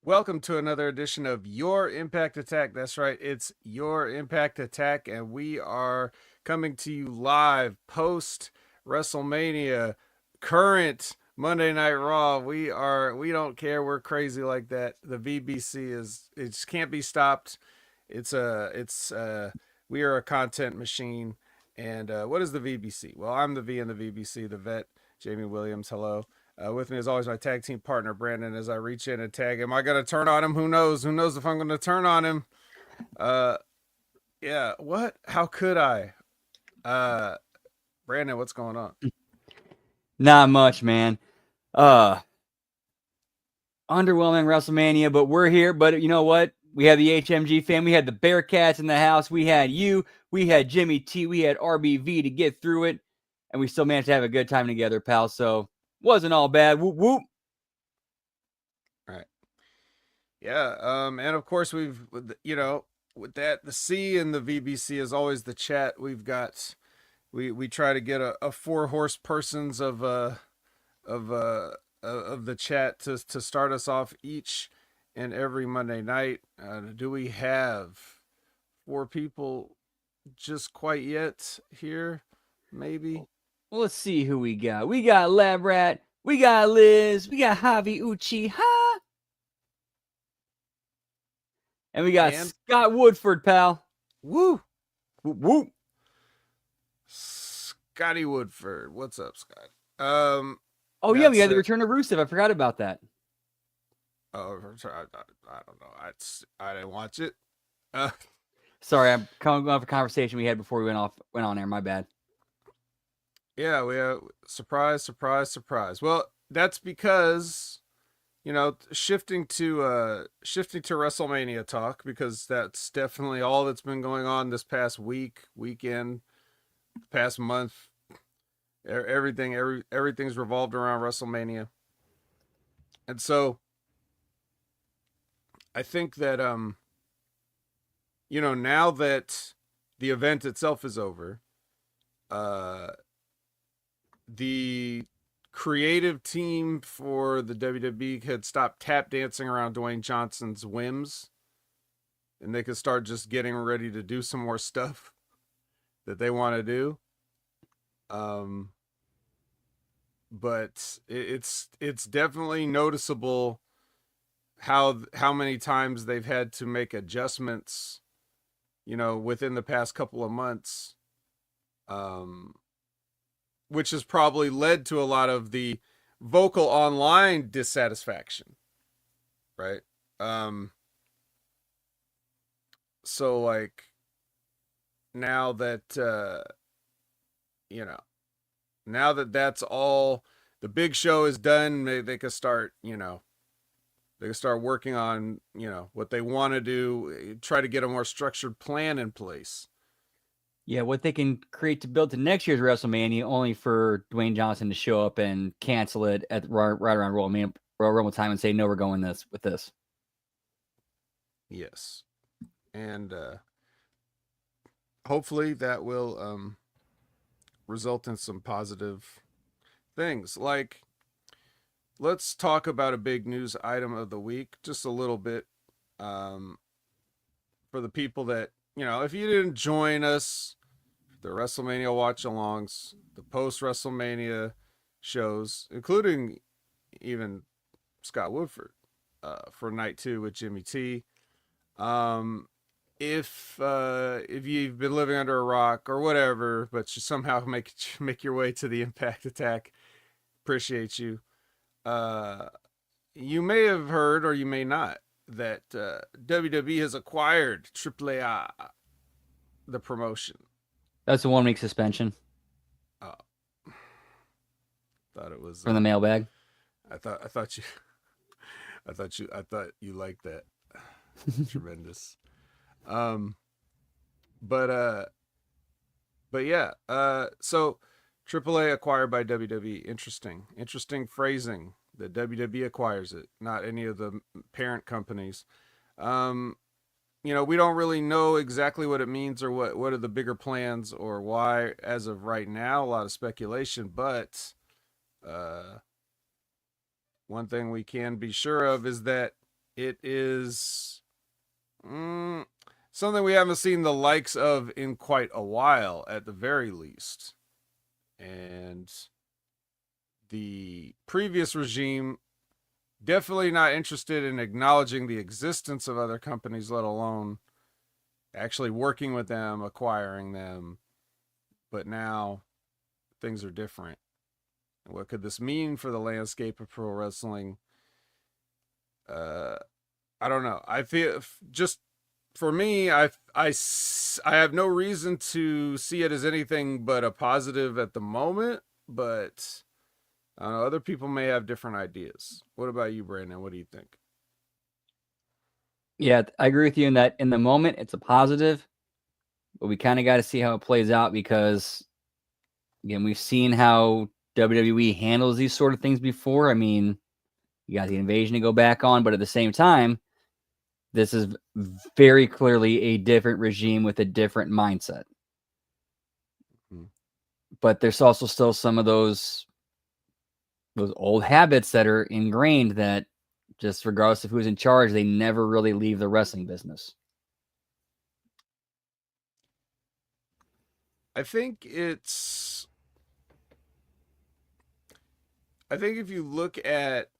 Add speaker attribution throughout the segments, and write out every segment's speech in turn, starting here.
Speaker 1: Welcome to another edition of Your Impact Attack. That's right, it's Your Impact Attack, and we are coming to you live post WrestleMania, current Monday Night Raw. We don't care. We're crazy like that. The VBC it just can't be stopped. It's we are a content machine. And what is the VBC? Well, I'm the V in the VBC, the vet, Jamie Williams. Hello. With me, as always, my tag team partner, Brandon, as I reach in and tag him. I got to turn on him. Who knows? Who knows if I'm going to turn on him? Uh, yeah. What? How could I? Uh, Brandon, what's going on?
Speaker 2: Not much, man. Uh Underwhelming WrestleMania, but we're here. But you know what? We had the HMG fam, we had the Bearcats in the house, we had you, we had Jimmy T, we had RBV to get through it, and we still managed to have a good time together, pal. So wasn't all bad. Whoop whoop.
Speaker 1: All right. Yeah. And of course, with that, the C in the VBC is always the chat. We try to get a four horse persons of of the chat to start us off each and every Monday night. Do we have four people just quite yet here? Maybe.
Speaker 2: Well, let's see who we got. We got Lab Rat, we got Liz, we got Javi Uchiha, and we got Scott Woodford, pal.
Speaker 1: Woo!
Speaker 2: Whoop whoop.
Speaker 1: Scotty Woodford. What's up, Scott?
Speaker 2: Oh yeah, we had the return of Rusev. I forgot about that.
Speaker 1: Oh, I don't know. I didn't watch it.
Speaker 2: Sorry, I'm coming off a conversation we had before we went on air. My bad.
Speaker 1: Yeah, we have surprise. Well, that's because shifting to WrestleMania talk, because that's definitely all that's been going on this past weekend, past month. Everything's revolved around WrestleMania. And so I think that now that the event itself is over, the creative team for the WWE had stopped tap dancing around Dwayne Johnson's whims, and they could start just getting ready to do some more stuff that they want to do. But it's definitely noticeable how many times they've had to make adjustments, within the past couple of months, which has probably led to a lot of the vocal online dissatisfaction, right? So like now that now that that's all, the big show is done, they could start, they can start working on, what they want to do, try to get a more structured plan in place.
Speaker 2: Yeah, what they can create to build to next year's WrestleMania, only for Dwayne Johnson to show up and cancel it at right around Royal Rumble time and say, no, we're going with this.
Speaker 1: Yes. And hopefully that will result in some positive things. Like, let's talk about a big news item of the week, just a little bit, for the people that, if you didn't join us, the WrestleMania watch alongs, the post WrestleMania shows, including even Scott Woodford for night 2 with Jimmy T. If you've been living under a rock or whatever, but you somehow make your way to the Impact Attack, appreciate you. You may have heard, or you may not, that WWE has acquired AAA, the promotion.
Speaker 2: That's a 1-week suspension.
Speaker 1: Oh, thought it was
Speaker 2: from the mailbag.
Speaker 1: I thought you liked that. Tremendous. But yeah. So AAA acquired by WWE. Interesting phrasing. That WWE acquires it, not any of the parent companies. We don't really know exactly what it means, or what are the bigger plans, or why as of right now. A lot of speculation, but one thing we can be sure of is that It is something we haven't seen the likes of in quite a while, at the very least. And the previous regime definitely not interested in acknowledging the existence of other companies, let alone actually working with them, acquiring them. But now things are different. What could this mean for the landscape of pro wrestling? Uh, I don't know. I feel just for me, I have no reason to see it as anything but a positive at the moment. But I don't know. Other people may have different ideas. What about you, Brandon? What do you think?
Speaker 2: Yeah, I agree with you in that in the moment it's a positive, but we kind of got to see how it plays out because, again, we've seen how WWE handles these sort of things before. I mean, you got the invasion to go back on, but at the same time, this is very clearly a different regime with a different mindset.
Speaker 1: Hmm.
Speaker 2: But there's also still some of those old habits that are ingrained that just regardless of who's in charge, they never really leave the wrestling business.
Speaker 1: I think it's. I think if you look at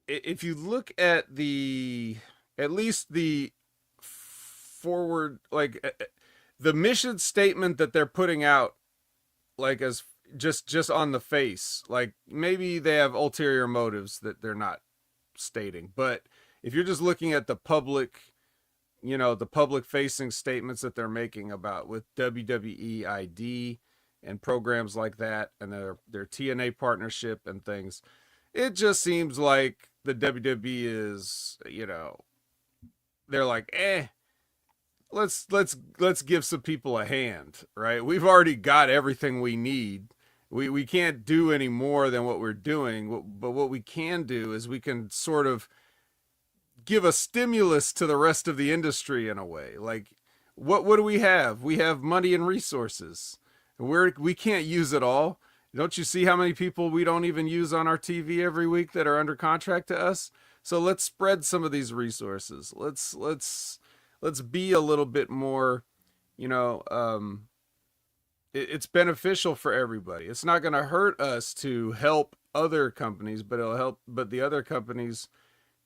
Speaker 1: if you look at the at least the forward the mission statement that they're putting out, like as just on the face, like maybe they have ulterior motives that they're not stating, but if you're just looking at the public, the public facing statements that they're making about with WWE ID and programs like that, and their TNA partnership and things, it just seems like the WWE is, they're like, let's give some people a hand, right? We've already got everything we need. We can't do any more than what we're doing, but what we can do is we can sort of give a stimulus to the rest of the industry in a way. Like, what do we have? We have money and resources. We can't use it all. Don't you see how many people we don't even use on our TV every week that are under contract to us? So let's spread some of these resources. Let's be a little bit more, you know, it's beneficial for everybody. It's not going to hurt us to help other companies, but it'll help. But the other companies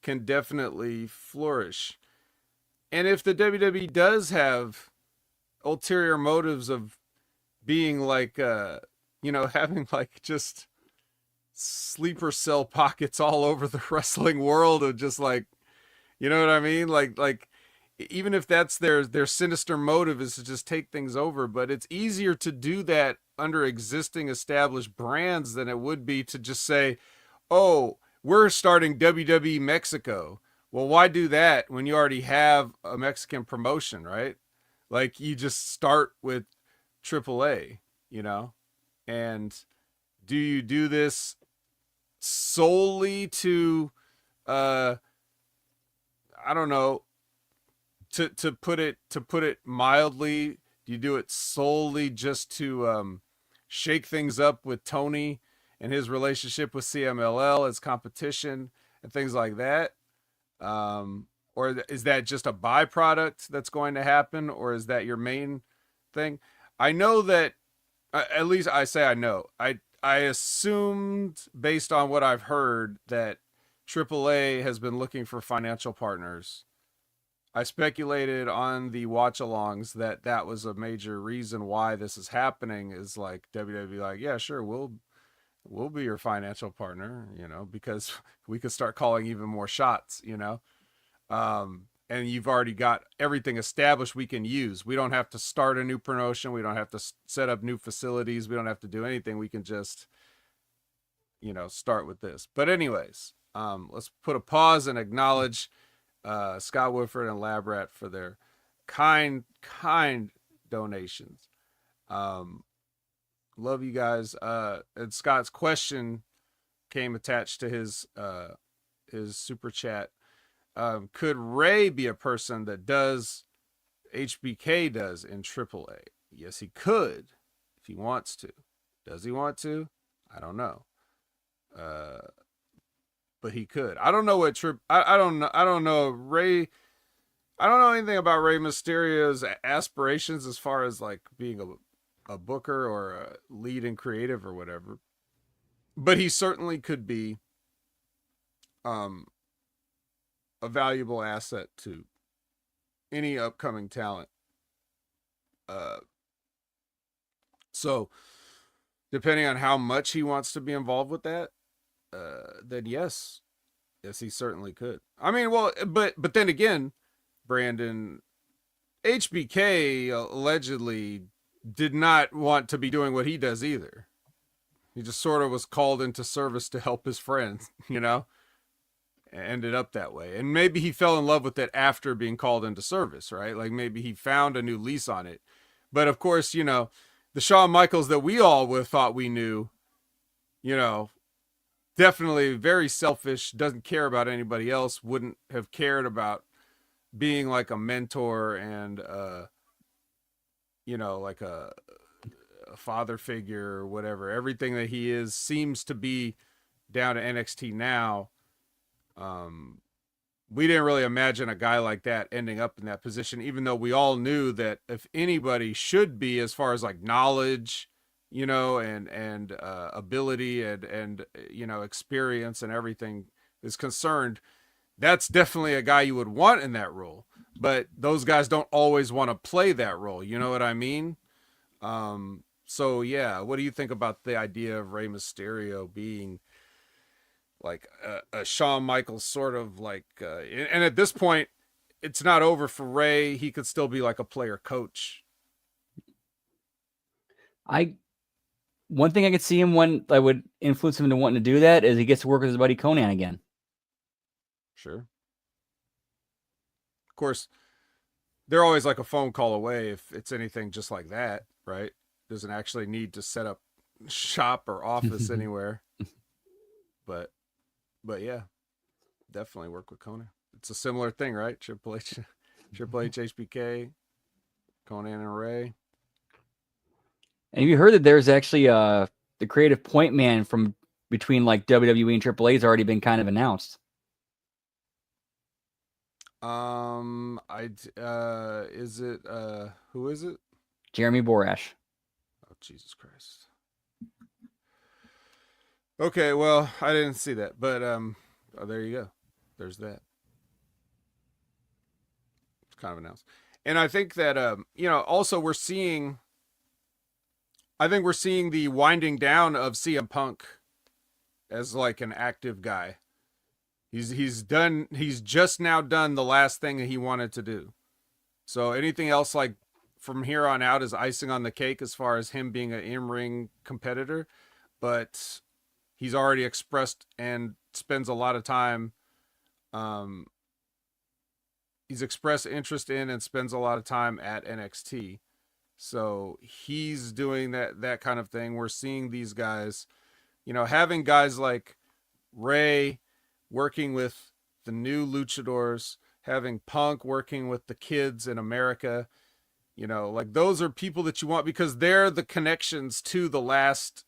Speaker 1: can definitely flourish. And if the WWE does have ulterior motives of being like, having like just sleeper cell pockets all over the wrestling world, of just like, you know what I mean? Like even if that's their sinister motive is to just take things over, but it's easier to do that under existing established brands than it would be to just say, "Oh, we're starting WWE Mexico." Well, why do that when you already have a Mexican promotion, right? Like you just start with AAA, you know? And do you do this solely to uh I don't know, to put it mildly, do you do it solely just to shake things up with Tony and his relationship with CMLL as competition and things like that? Or is that just a byproduct that's going to happen, or is that your main thing? I know that, at least I say I know. I assumed based on what I've heard that AAA has been looking for financial partners. I speculated on the watch alongs that that was a major reason why this is happening, is like WWE like, yeah, sure, we'll be your financial partner, because we could start calling even more shots, and you've already got everything established we can use. We don't have to start a new promotion. We don't have to set up new facilities. We don't have to do anything. We can just, start with this. But anyways, let's put a pause and acknowledge Scott Woodford and Labrat for their kind donations. Love you guys. And Scott's question came attached to his super chat. Could Ray be a person that does HBK does in AAA? Yes, he could if he wants to. Does he want to? I don't know. but he could. I don't know what trip. I don't know. I don't know Ray. I don't know anything about Rey Mysterio's aspirations as far as like being a booker or a lead in creative or whatever. But he certainly could be um, a valuable asset to any upcoming talent. Uh, so depending on how much he wants to be involved with that, then yes, he certainly could. I mean, well, but then again, Brandon, HBK allegedly did not want to be doing what he does either. He just sort of was called into service to help his friends, ended up that way. And maybe he fell in love with it after being called into service, right? Like maybe he found a new lease on it. But of course, the Shawn Michaels that we all would have thought we knew, definitely very selfish, doesn't care about anybody else, wouldn't have cared about being like a mentor and like a father figure or whatever. Everything that he is seems to be down to NXT now. We didn't really imagine a guy like that ending up in that position, even though we all knew that if anybody should be, as far as like knowledge, and ability and experience and everything is concerned, that's definitely a guy you would want in that role. But those guys don't always want to play that role. You know what I mean? So yeah, what do you think about the idea of Rey Mysterio being like a Shawn Michaels sort of like, and at this point, it's not over for Ray. He could still be like a player coach.
Speaker 2: One thing I could see him when I would influence him into wanting to do that is he gets to work with his buddy Conan again.
Speaker 1: Sure. Of course, they're always like a phone call away if it's anything just like that, right? Doesn't actually need to set up shop or office anywhere. But yeah, definitely work with Conan. It's a similar thing, right? Triple H, HBK, Conan and Ray.
Speaker 2: And have you heard that there's actually the creative point man from between like WWE and AAA has already been kind of announced?
Speaker 1: Is it who is it?
Speaker 2: Jeremy Borash.
Speaker 1: Oh, Jesus Christ. Okay, well, I didn't see that, but there you go. There's that. It's kind of announced. And I think that also I think we're seeing the winding down of CM Punk as like an active guy. He's just now done the last thing that he wanted to do. So anything else like from here on out is icing on the cake as far as him being an in-ring competitor, but he's already expressed and spends a lot of time he's expressed interest in and spends a lot of time at NXT. So he's doing that kind of thing. We're seeing these guys, having guys like Ray working with the new luchadors, having Punk working with the kids in America, like those are people that you want because they're the connections to the last,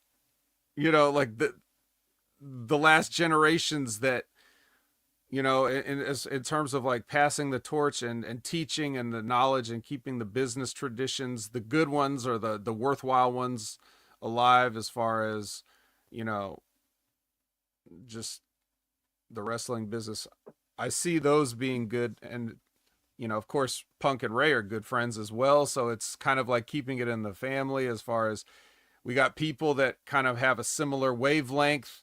Speaker 1: like the last generations that, in terms of like passing the torch and teaching and the knowledge and keeping the business traditions, the good ones or the worthwhile ones alive as far as, just the wrestling business. I see those being good. And, of course, Punk and Ray are good friends as well. So it's kind of like keeping it in the family as far as we got people that kind of have a similar wavelength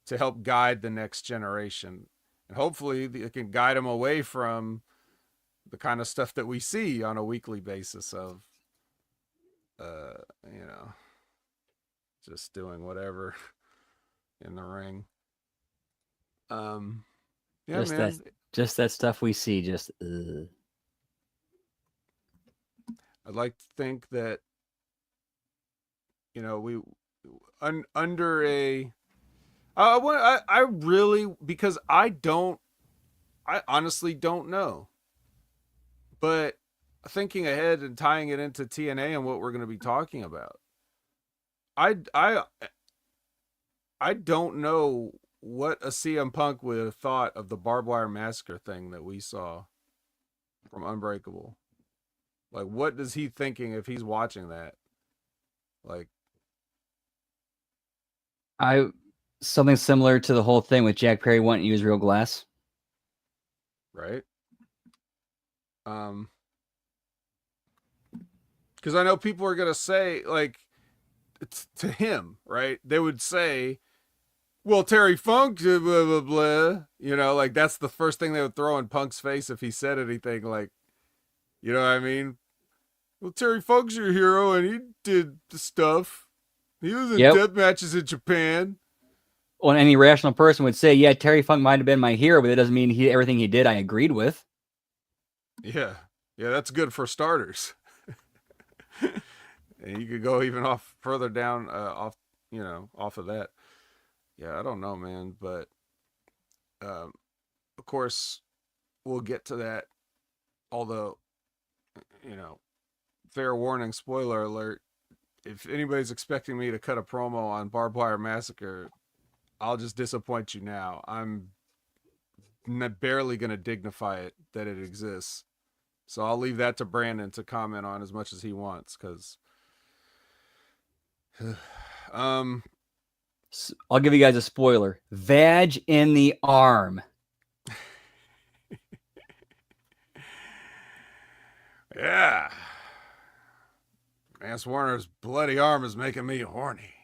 Speaker 1: to help guide the next generation. And hopefully it can guide them away from the kind of stuff that we see on a weekly basis of, just doing whatever in the ring. Yeah,
Speaker 2: just
Speaker 1: man.
Speaker 2: that stuff we see.
Speaker 1: I'd like to think that, we under a. I really, because I honestly don't know. But thinking ahead and tying it into TNA and what we're going to be talking about, I don't know what a CM Punk would have thought of the barbed wire massacre thing that we saw from Unbreakable. Like, what is he thinking if he's watching that? Like,
Speaker 2: I something similar to the whole thing with Jack Perry wanting to use real glass.
Speaker 1: right? Because I know people are gonna say, like, to him, right? They would say, "Well, Terry Funk, blah blah blah." You know, like that's the first thing they would throw in Punk's face if he said anything. Like, you know what I mean? Well, Terry Funk's your hero, and he did the stuff. He was in
Speaker 2: Yep.
Speaker 1: death matches in Japan.
Speaker 2: Well, any rational person would say, yeah, Terry Funk might have been my hero, but it doesn't mean everything he did I agreed with.
Speaker 1: Yeah, yeah, that's good for starters. And you could go even off further down, off of that. Yeah, I don't know, man, but of course we'll get to that. Although, you know, fair warning, spoiler alert. If anybody's expecting me to cut a promo on Barbed Wire Massacre, I'll just disappoint you now. I'm barely going to dignify it that it exists. So I'll leave that to Brandon to comment on as much as he wants, because
Speaker 2: I'll give you guys a spoiler. Vag in the arm.
Speaker 1: yeah. Vance Warner's bloody arm is making me horny.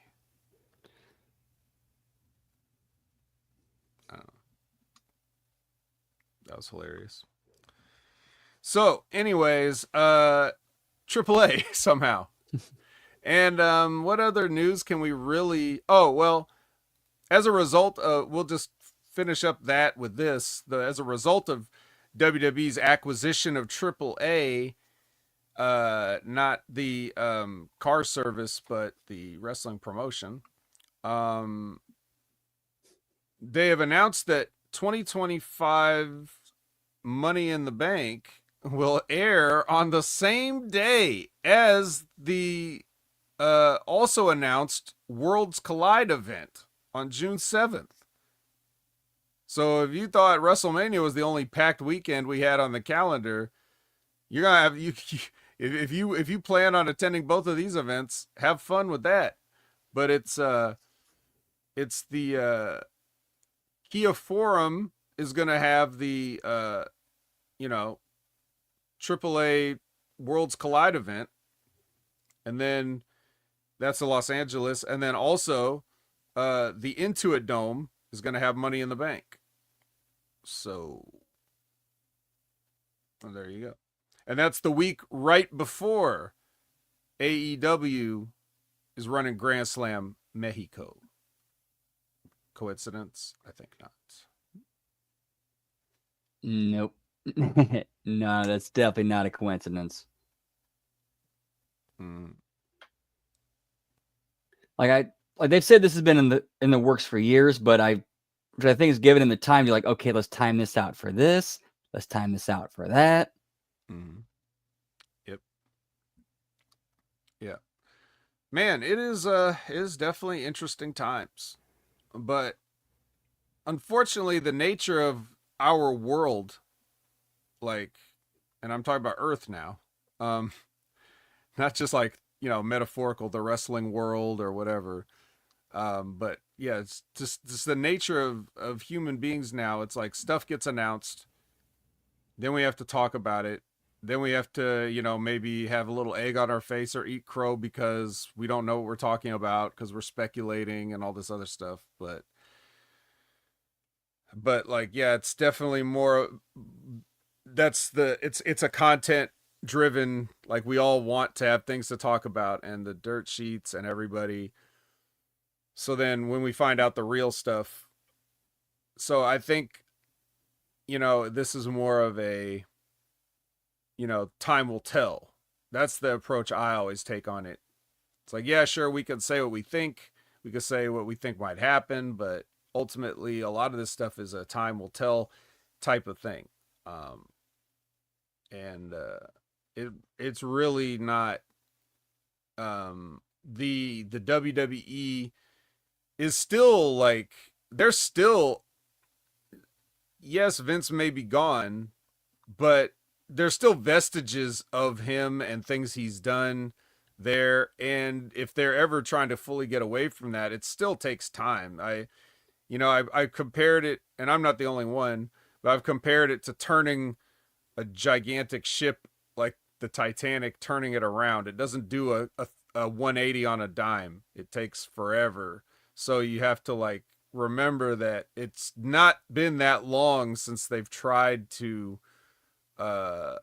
Speaker 1: That was hilarious. So, anyways, AAA somehow. And what other news can we really? Oh well, as a result of, we'll just finish up that with this. As a result of WWE's acquisition of AAA, not the car service, but the wrestling promotion. They have announced that 2025 Money in the Bank will air on the same day as the also announced Worlds Collide event on June 7th. So if you thought WrestleMania was the only packed weekend we had on the calendar, you're gonna have if you plan on attending both of these events, have fun with that. But it's the Kia Forum is gonna have the AAA Worlds Collide event, and then that's the Los Angeles, and then also the Intuit Dome is going to have Money in the Bank. So there you go. And that's the week right before AEW is running Grand Slam Mexico. Coincidence? I think not.
Speaker 2: Nope. No, that's definitely not a coincidence. Like they've said this has been in the works for years, but which I think is given in the time, you're like, okay, let's time this out for this. Let's time this out for that.
Speaker 1: Yep. Yeah. Man, it is definitely interesting times. But unfortunately, the nature of our world, like, and I'm talking about Earth now, not just like, metaphorical, the wrestling world or whatever. But yeah, it's just the nature of human beings now. It's like stuff gets announced, then we have to talk about it. Then we have to, maybe have a little egg on our face or eat crow because we don't know what we're talking about because we're speculating and all this other stuff. But like, yeah, it's definitely more. It's a content driven. Like we all want to have things to talk about, and the dirt sheets and everybody. So then when we find out the real stuff, so I think, this is more of a, time will tell. That's the approach I always take on it. It's like, yeah, sure, we can say what we think. We could say what we think might happen, but ultimately, a lot of this stuff is a time will tell type of thing. And it's really not. The WWE is still like there's still, yes, Vince may be gone, but there's still vestiges of him and things he's done there. And if they're ever trying to fully get away from that, it still takes time. I compared it, and I'm not the only one, but I've compared it to turning a gigantic ship like the Titanic, turning it around. It doesn't do a 180 on a dime. It takes forever. So you have to like remember that it's not been that long since they've tried to uh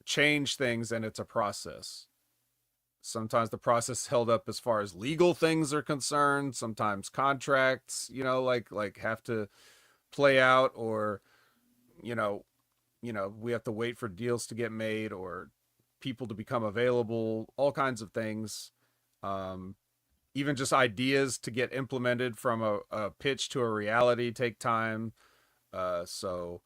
Speaker 1: change things, and it's a process. Sometimes the process held up as far as legal things are concerned, sometimes contracts, like have to play out, or you know we have to wait for deals to get made or people to become available, all kinds of things. um Even just ideas to get implemented from a pitch to a reality take time. So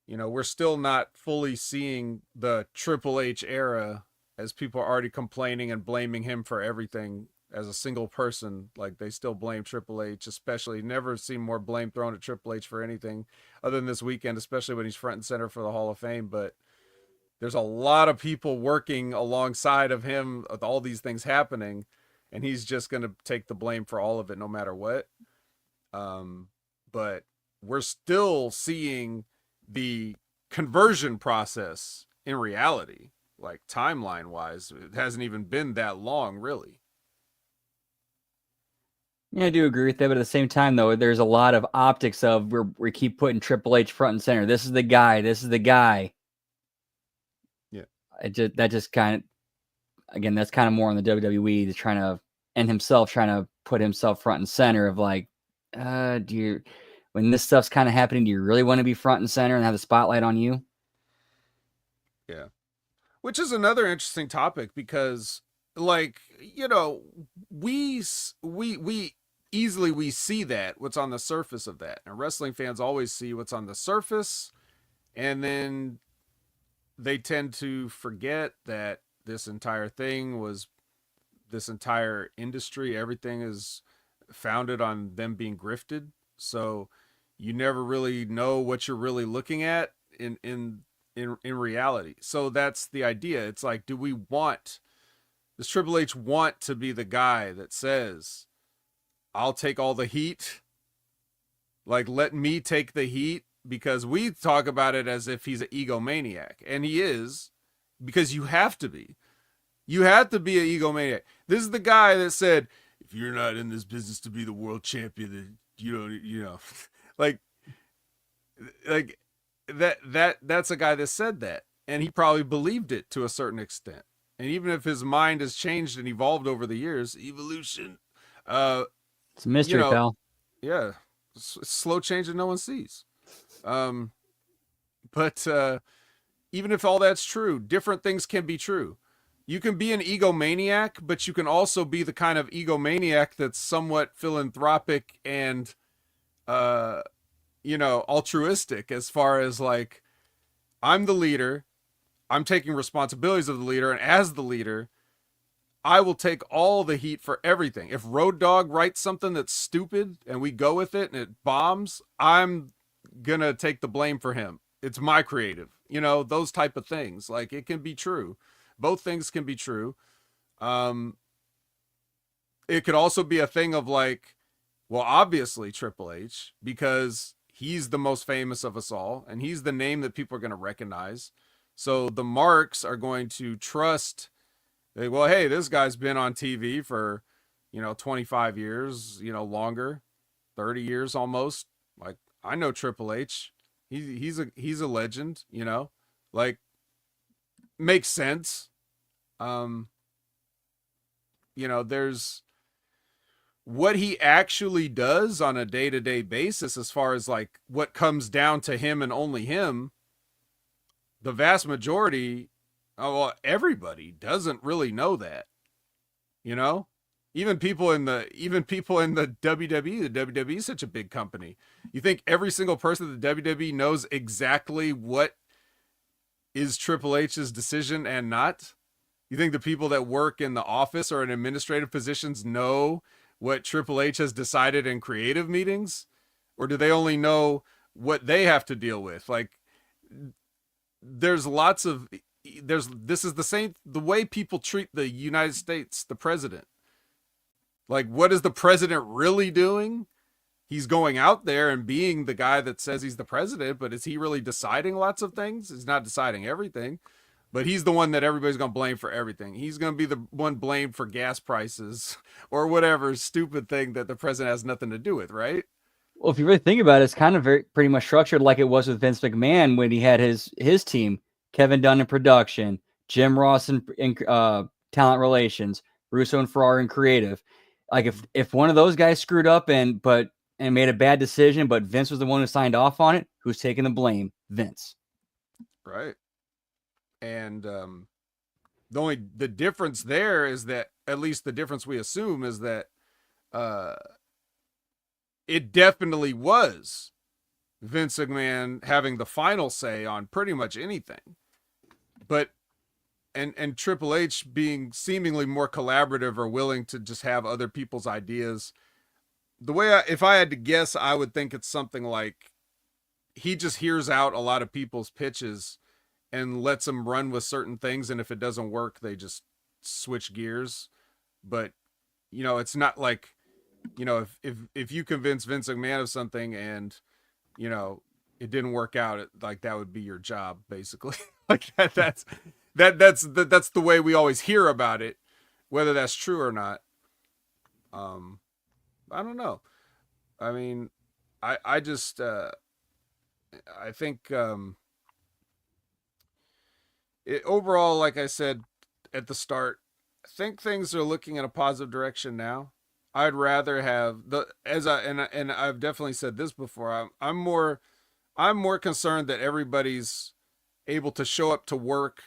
Speaker 1: we're still not fully seeing the Triple H era, as people are already complaining and blaming him for everything as a single person. Like, they still blame Triple H, especially. Never seen more blame thrown at Triple H for anything other than this weekend, especially when he's front and center for the Hall of Fame. But there's a lot of people working alongside of him with all these things happening, and he's just going to take the blame for all of it no matter what. But we're still seeing the conversion process in reality, like timeline wise. It hasn't even been that long, really.
Speaker 2: Yeah, I do agree with that, but at the same time, though, there's a lot of optics of we keep putting Triple H front and center. This is the guy. This is the guy.
Speaker 1: Yeah.
Speaker 2: That just kind of, again, that's kind of more on the WWE to trying to put himself front and center of like, when this stuff's kind of happening, do you really want to be front and center and have the spotlight on you?
Speaker 1: Yeah. Which is another interesting topic, because like, we easily we see that what's on the surface of that, and wrestling fans always see what's on the surface, and then they tend to forget that this entire industry, everything is founded on them being grifted. So you never really know what you're really looking at in reality. So that's the idea. It's like, does Triple H want to be the guy that says, I'll take all the heat? Like, let me take the heat? Because we talk about it as if he's an egomaniac, and he is, because you have to be. You have to be an egomaniac. This is the guy that said, if you're not in this business to be the world champion, then like, like that's a guy that said that, and he probably believed it to a certain extent. And even if his mind has changed and evolved over the years, evolution,
Speaker 2: It's a mystery, pal.
Speaker 1: yeah, slow change that no one sees. Um, but even if all that's true, different things can be true. You can be an egomaniac, but you can also be the kind of egomaniac that's somewhat philanthropic and altruistic, as far as like, I'm the leader, I'm taking responsibilities of the leader, and as the leader, I will take all the heat for everything. If Road Dogg writes something that's stupid and we go with it and it bombs, I'm gonna take the blame for him. It's my creative. Those type of things. Like, it can be true. Both things can be true. It could also be a thing of like, well, obviously Triple H, because he's the most famous of us all, and he's the name that people are going to recognize. So the marks are going to trust, well, hey, this guy's been on TV for, 25 years, longer, 30 years almost. Like, I know Triple H. He's a legend, like, makes sense. There's what he actually does on a day-to-day basis, as far as like what comes down to him and only him. The vast majority, everybody doesn't really know that. you know Even people in the WWE. The WWE is such a big company. You think every single person at the WWE knows exactly what is Triple H's decision and not? You think the people that work in the office or in administrative positions know what Triple H has decided in creative meetings, or do they only know what they have to deal with? Like, there's lots of this is the same the way people treat the United States, the president. Like, what is the president really doing? He's going out there and being the guy that says he's the president, but is he really deciding lots of things? He's not deciding everything, but he's the one that everybody's going to blame for everything. He's going to be the one blamed for gas prices or whatever stupid thing that the president has nothing to do with, right?
Speaker 2: Well, if you really think about it, it's kind of pretty much structured like it was with Vince McMahon when he had his team, Kevin Dunn in production, Jim Ross in talent relations, Russo and Ferrara in creative. Like if one of those guys screwed up and made a bad decision, but Vince was the one who signed off on it, who's taking the blame? Vince.
Speaker 1: Right. And the difference there is that, at least the difference we assume, is that it definitely was Vince McMahon having the final say on pretty much anything. But and Triple H being seemingly more collaborative or willing to just have other people's ideas. The way if I had to guess, I would think it's something like he just hears out a lot of people's pitches and lets them run with certain things, and if it doesn't work, they just switch gears. But it's not like, if you convince Vince McMahon of something and it didn't work out, like that would be your job basically. Like that's the way we always hear about it. Whether that's true or not, I don't know. I mean, I just I think overall, like I said at the start, I think things are looking in a positive direction now. I'd rather have and I've definitely said this before. I'm more concerned that everybody's able to show up to work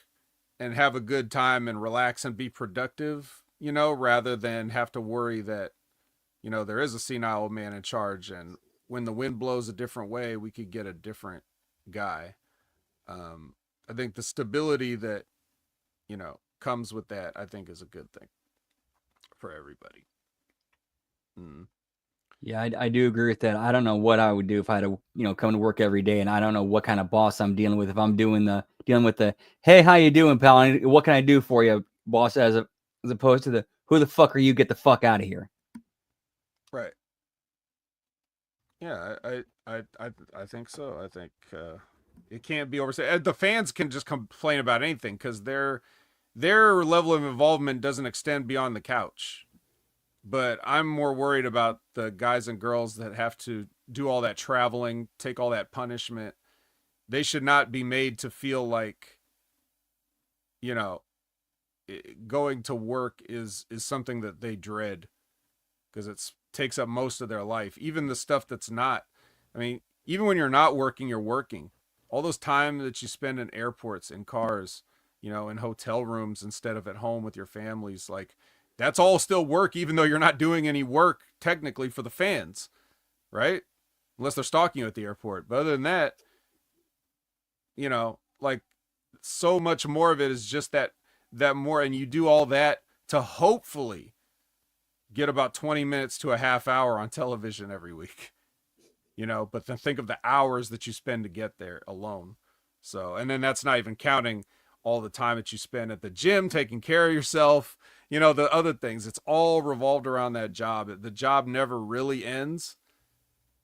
Speaker 1: and have a good time and relax and be productive, rather than have to worry that, there is a senile old man in charge, and when the wind blows a different way, we could get a different guy. I think the stability that, comes with that, I think is a good thing for everybody. Mm.
Speaker 2: Yeah, I do agree with that. I don't know what I would do if I had to, come to work every day, and I don't know what kind of boss I'm dealing with. If I'm dealing with the, hey, how you doing, pal? What can I do for you, boss? As opposed to the, who the fuck are you? Get the fuck out of here.
Speaker 1: Right. Yeah, I think so. I think it can't be overstated. The fans can just complain about anything because their level of involvement doesn't extend beyond the couch. But I'm more worried about the guys and girls that have to do all that traveling, take all that punishment. They should not be made to feel like, going to work is something that they dread, because it takes up most of their life. Even the stuff that's not, I mean, even when you're not working, you're working. All those time that you spend in airports, in cars, in hotel rooms instead of at home with your families, like, that's all still work, even though you're not doing any work technically for the fans, right? Unless they're stalking you at the airport. But other than that, like, so much more of it is just that more, and you do all that to hopefully get about 20 minutes to a half hour on television every week, but then think of the hours that you spend to get there alone. So, and then that's not even counting all the time that you spend at the gym taking care of yourself, the other things. It's all revolved around that job. The job never really ends,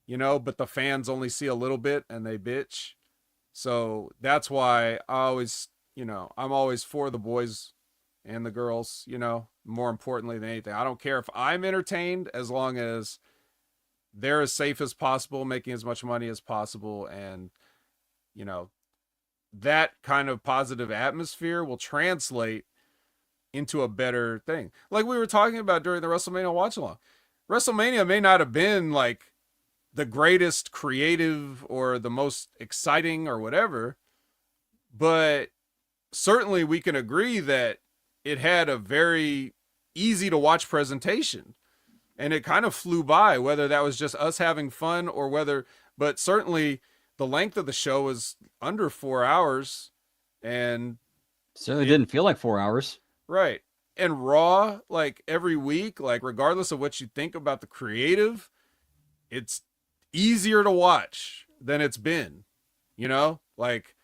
Speaker 1: but the fans only see a little bit and they bitch. So that's why I'm always for the boys and the girls, more importantly than anything. I don't care if I'm entertained, as long as they're as safe as possible, making as much money as possible. And, that kind of positive atmosphere will translate into a better thing. Like we were talking about during the WrestleMania watch along. WrestleMania may not have been like the greatest creative or the most exciting or whatever, but certainly we can agree that it had a very easy to watch presentation, and it kind of flew by, whether that was just us having fun or but certainly the length of the show was under 4 hours, and
Speaker 2: certainly didn't feel like 4 hours.
Speaker 1: Right. and Raw, like every week, like regardless of what you think about the creative, it's easier to watch than it's been. You know, like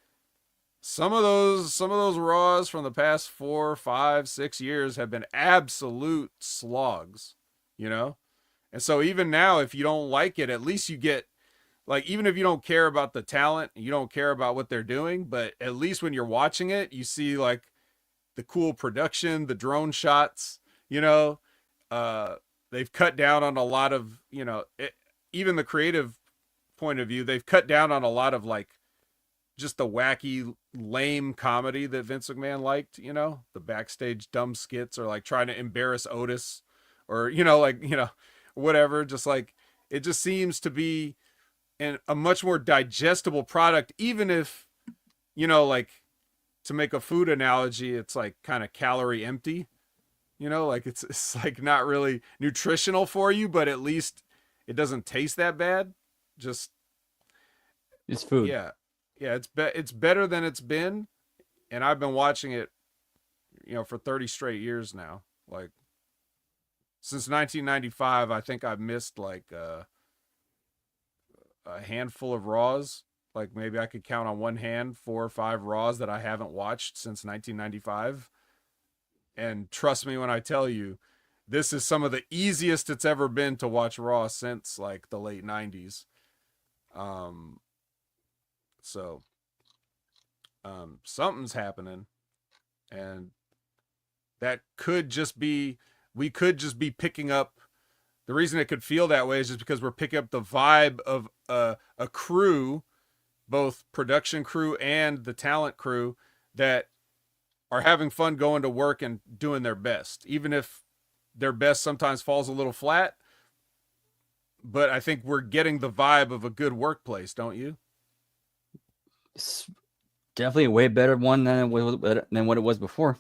Speaker 1: some of those Raws from the past 4, 5, 6 years have been absolute slogs. You know, and so even now, if you don't like it, at least you get, like, even if you don't care about the talent, you don't care about what they're doing, but at least when you're watching it, you see like the cool production, the drone shots, you know, uh, they've cut down on a lot of, even the creative point of view, they've cut down on a lot of like just the wacky, lame comedy that Vince McMahon liked, the backstage dumb skits or like trying to embarrass Otis or, whatever. Just like it just seems to be a much more digestible product, even if, like, to make a food analogy, it's like kind of calorie empty, like it's like not really nutritional for you, but at least it doesn't taste that bad. Just,
Speaker 2: It's food.
Speaker 1: yeah. Yeah, it's better than it's been, and I've been watching it, for 30 straight years now. Like since 1995, I think I've missed like a handful of Raws. Like maybe I could count on one hand 4 or 5 Raws that I haven't watched since 1995. And trust me when I tell you, this is some of the easiest it's ever been to watch Raw since like the late 90s. Um, so something's happening, and that could just be, we could just be picking up. The reason it could feel that way is just because we're picking up the vibe of a crew, both production crew and the talent crew, that are having fun going to work and doing their best, even if their best sometimes falls a little flat. But I think we're getting the vibe of a good workplace, don't you?
Speaker 2: It's definitely a way better one than what it was before.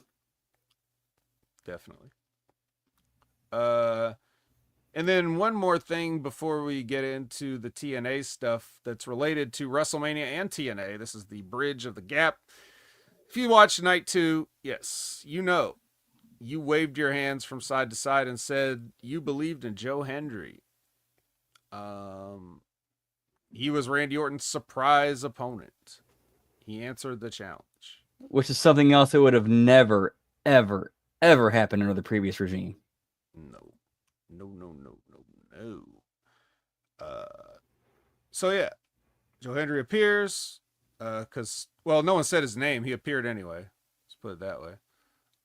Speaker 1: Definitely. And then one more thing before we get into the TNA stuff that's related to WrestleMania and TNA. This is the bridge of the gap. If you watched night 2, yes, you waved your hands from side to side and said you believed in Joe Hendry. He was Randy Orton's surprise opponent. He answered the challenge.
Speaker 2: Which is something else that would have never, ever, ever happened under the previous regime.
Speaker 1: No. No. So yeah, Joe Hendry appears, because, well, no one said his name. He appeared anyway. Let's put it that way.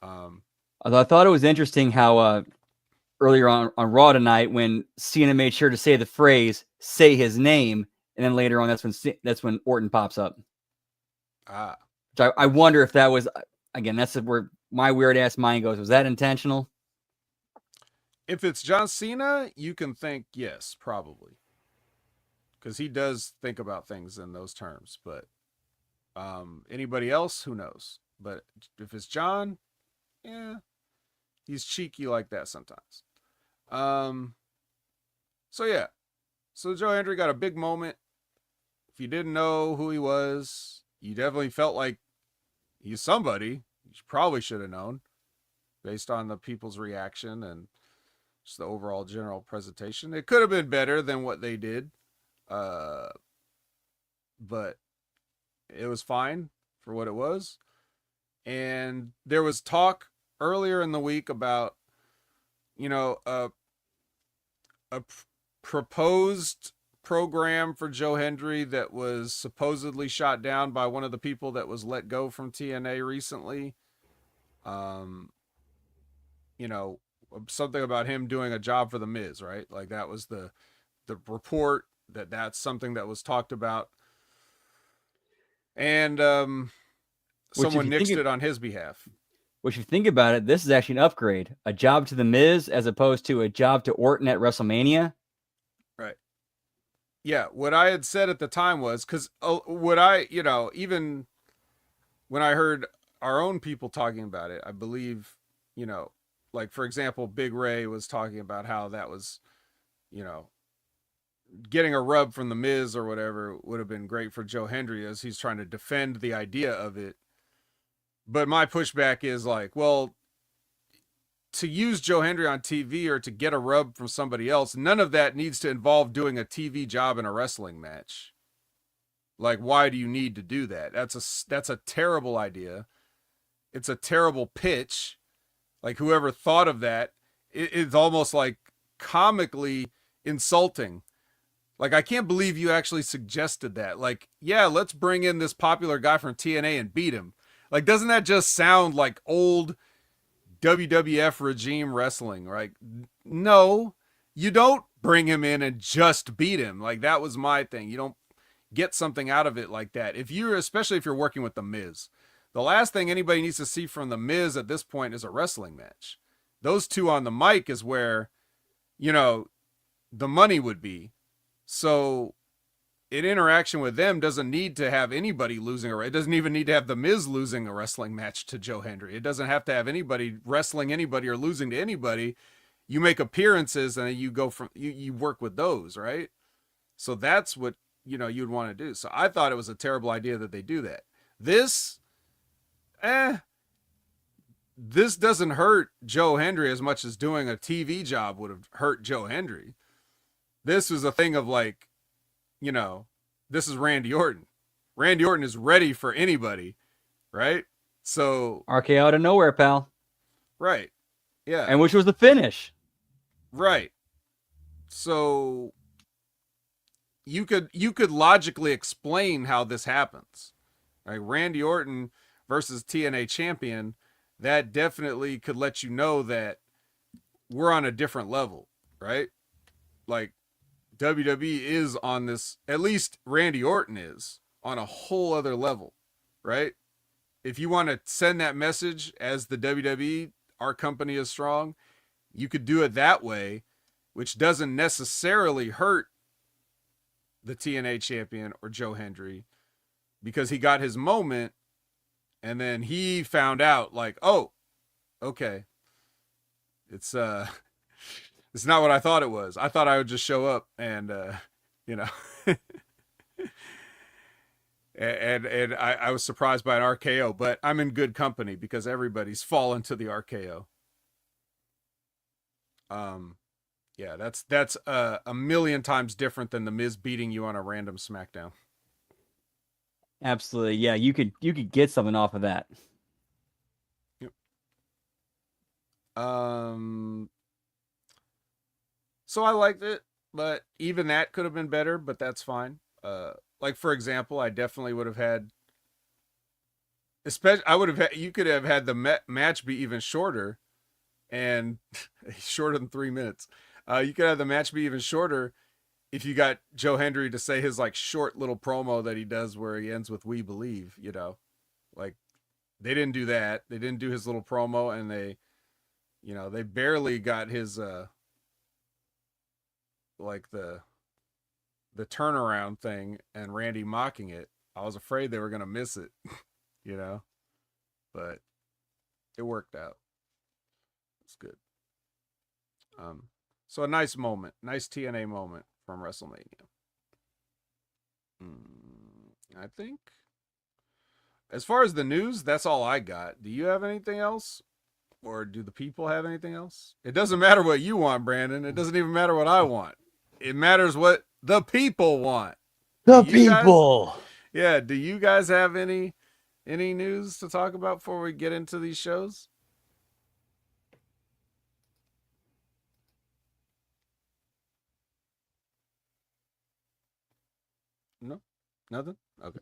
Speaker 2: Although I thought it was interesting how earlier on Raw tonight, when Cena made sure to say the phrase "say his name," and then later on that's when Orton pops up. Which I wonder if that was, again, that's where my weird ass mind goes. Was that intentional?
Speaker 1: If it's John Cena, you can think yes, probably, because he does think about things in those terms. But anybody else, who knows? But if it's John, yeah, he's cheeky like that sometimes. So yeah, so Joe Hendry got a big moment. If you didn't know who he was, you definitely felt like he's somebody. You probably should have known, based on the people's reaction and just the overall general presentation. It could have been better than what they did, but it was fine for what it was. And there was talk earlier in the week about, a proposed program for Joe Hendry that was supposedly shot down by one of the people that was let go from TNA recently. Um, Something about him doing a job for the Miz, right? Like that was the report, that's something that was talked about, and someone nixed it on his behalf.
Speaker 2: Which, if you think about it, this is actually an upgrade. A job to the Miz as opposed to a job to Orton at WrestleMania.
Speaker 1: Right. Yeah, what I had said at the time was, because what I, even when I heard our own people talking about it, I believe, like, for example, Big Ray was talking about how that was, getting a rub from the Miz or whatever would have been great for Joe Hendry, as he's trying to defend the idea of it. But my pushback is like, well, to use Joe Hendry on TV or to get a rub from somebody else, none of that needs to involve doing a TV job in a wrestling match. Like, why do you need to do that? That's a terrible idea. It's a terrible pitch. Like, whoever thought of that, it's almost like comically insulting. Like, I can't believe you actually suggested that. Like, yeah, let's bring in this popular guy from TNA and beat him. Like, doesn't that just sound like old WWF regime wrestling? Like, no, you don't bring him in and just beat him. Like, that was my thing. You don't get something out of it like that. Especially if you're working with The Miz. The last thing anybody needs to see from The Miz at this point is a wrestling match. Those two on the mic is where, the money would be. So an interaction with them doesn't need to have anybody losing, or it doesn't even need to have The Miz losing a wrestling match to Joe Hendry. It doesn't have to have anybody wrestling anybody or losing to anybody. You make appearances and you go from, you work with those, right? So that's what, you'd want to do. So I thought it was a terrible idea that they do that. This doesn't hurt Joe Hendry as much as doing a TV job would have hurt Joe Hendry. This was a thing of like, this is Randy Orton. Randy Orton is ready for anybody, right? So
Speaker 2: RKO out of nowhere, pal.
Speaker 1: Right. Yeah.
Speaker 2: And which was the finish.
Speaker 1: Right. So you could logically explain how this happens. Like Randy Orton versus TNA champion, that definitely could let you know that we're on a different level, right? Like WWE is on this, at least Randy Orton is on a whole other level, right? If you want to send that message as the WWE, our company is strong, you could do it that way, which doesn't necessarily hurt the TNA champion or Joe Hendry, because he got his moment and then he found out like, oh, okay, it's not what I thought it was. I thought I would just show up and, and I was surprised by an RKO, but I'm in good company because everybody's fallen to the RKO. Yeah, that's a million times different than The Miz beating you on a random SmackDown.
Speaker 2: Absolutely. Yeah, you could get something off of that.
Speaker 1: Yep. So I liked it, but even that could have been better, but that's fine. Like for example, I definitely would have had, you could have had the match be even shorter, and shorter than 3 minutes. You could have the match be even shorter if you got Joe Hendry to say his like short little promo that he does where he ends with "We believe," like they didn't do that. They didn't do his little promo, and they barely got his like the turnaround thing and Randy mocking it. I was afraid they were going to miss it, but it worked out. It's good. So a nice moment, nice TNA moment from WrestleMania. I think as far as the news, that's all I got. Do you have anything else? Or do the people have anything else? It doesn't matter what you want, Brandon. It doesn't even matter what I want. It matters what the people want.
Speaker 2: The people.
Speaker 1: Yeah. Do you guys have any news to talk about before we get into these shows? No? Nothing? Okay.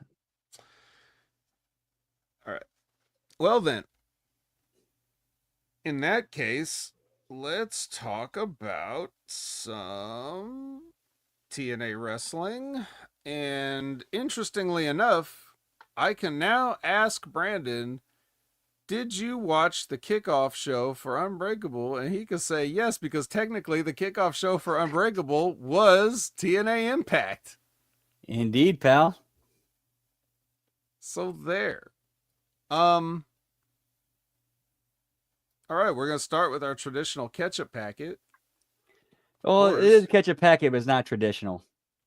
Speaker 1: All right. Well then, in that case, let's talk about some TNA wrestling. And interestingly enough, I can now ask Brandon, did you watch the kickoff show for Unbreakable? And he could say yes, because technically the kickoff show for Unbreakable was TNA Impact.
Speaker 2: Indeed, pal.
Speaker 1: So there. All right, we're going to start with our traditional ketchup packet.
Speaker 2: Well, it is a ketchup packet, but it's not traditional.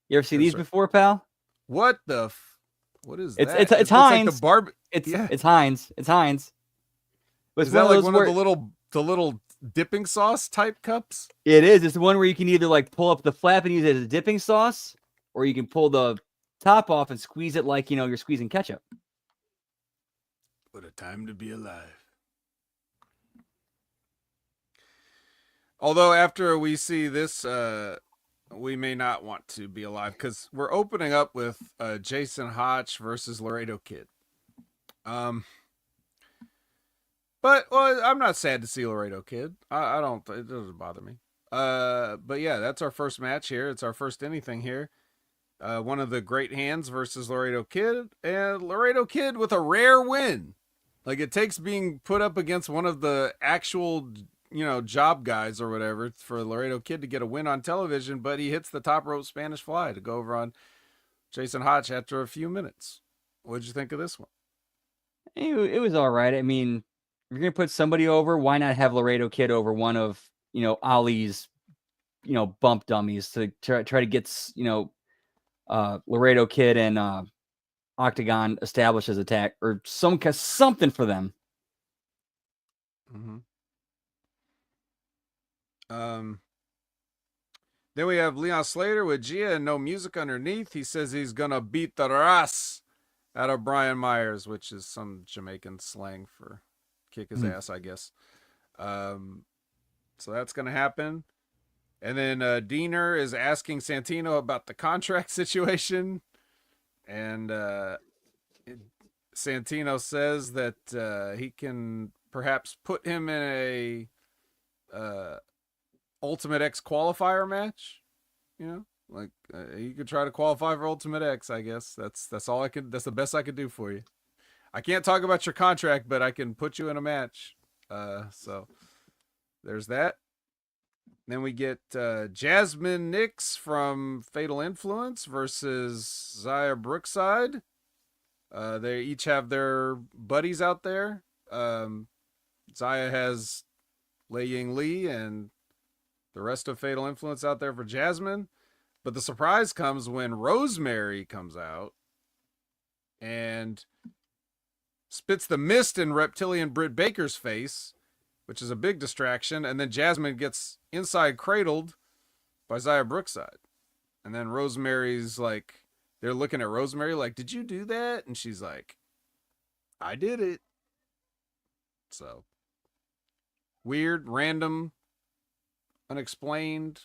Speaker 2: You ever see these before, pal?
Speaker 1: What the? What is that?
Speaker 2: It's Heinz.
Speaker 1: Like
Speaker 2: it's Heinz. It's Heinz.
Speaker 1: Is that like one of the little dipping sauce type cups?
Speaker 2: It is. It's the one where you can either like pull up the flap and use it as a dipping sauce, or you can pull the top off and squeeze it like you're squeezing ketchup.
Speaker 1: What a time to be alive. Although after we see this, we may not want to be alive because we're opening up with Jason Hotch versus Laredo Kid. But well, I'm not sad to see Laredo Kid. I don't. It doesn't bother me. But yeah, that's our first match here. It's our first anything here. One of the Great Hands versus Laredo Kid, and Laredo Kid with a rare win. Like it takes being put up against one of the actual, job guys or whatever for Laredo Kid to get a win on television, but he hits the top rope Spanish Fly to go over on Jason Hotch after a few minutes. What did you think of this one?
Speaker 2: It was all right. I mean, if you're gonna put somebody over, why not have Laredo Kid over one of Ali's bump dummies to try to get Laredo Kid and Octagon established as attack or something for them.
Speaker 1: Mm-hmm. Then we have Leon Slater with Gia and no music underneath. He says he's gonna beat the ass out of Brian Myers, which is some Jamaican slang for kick his ass, I guess. So that's gonna happen. And then Diener is asking Santino about the contract situation, and Santino says that he can perhaps put him in a Ultimate X qualifier match. You could try to qualify for Ultimate X. I guess that's all I could. That's the best I could do for you. I can't talk about your contract, but I can put you in a match. So there's that. Then we get Jasmine Nix from Fatal Influence versus Zaya Brookside. They each have their buddies out there. Zaya has Lei Ying Lee and the rest of Fatal Influence out there for Jasmine. But the surprise comes when Rosemary comes out and spits the mist in Reptilian Britt Baker's face, which is a big distraction. And then Jasmine gets inside cradled by Zaya Brookside. And then Rosemary's like, they're looking at Rosemary like, did you do that? And she's like, I did it. So weird, random, unexplained.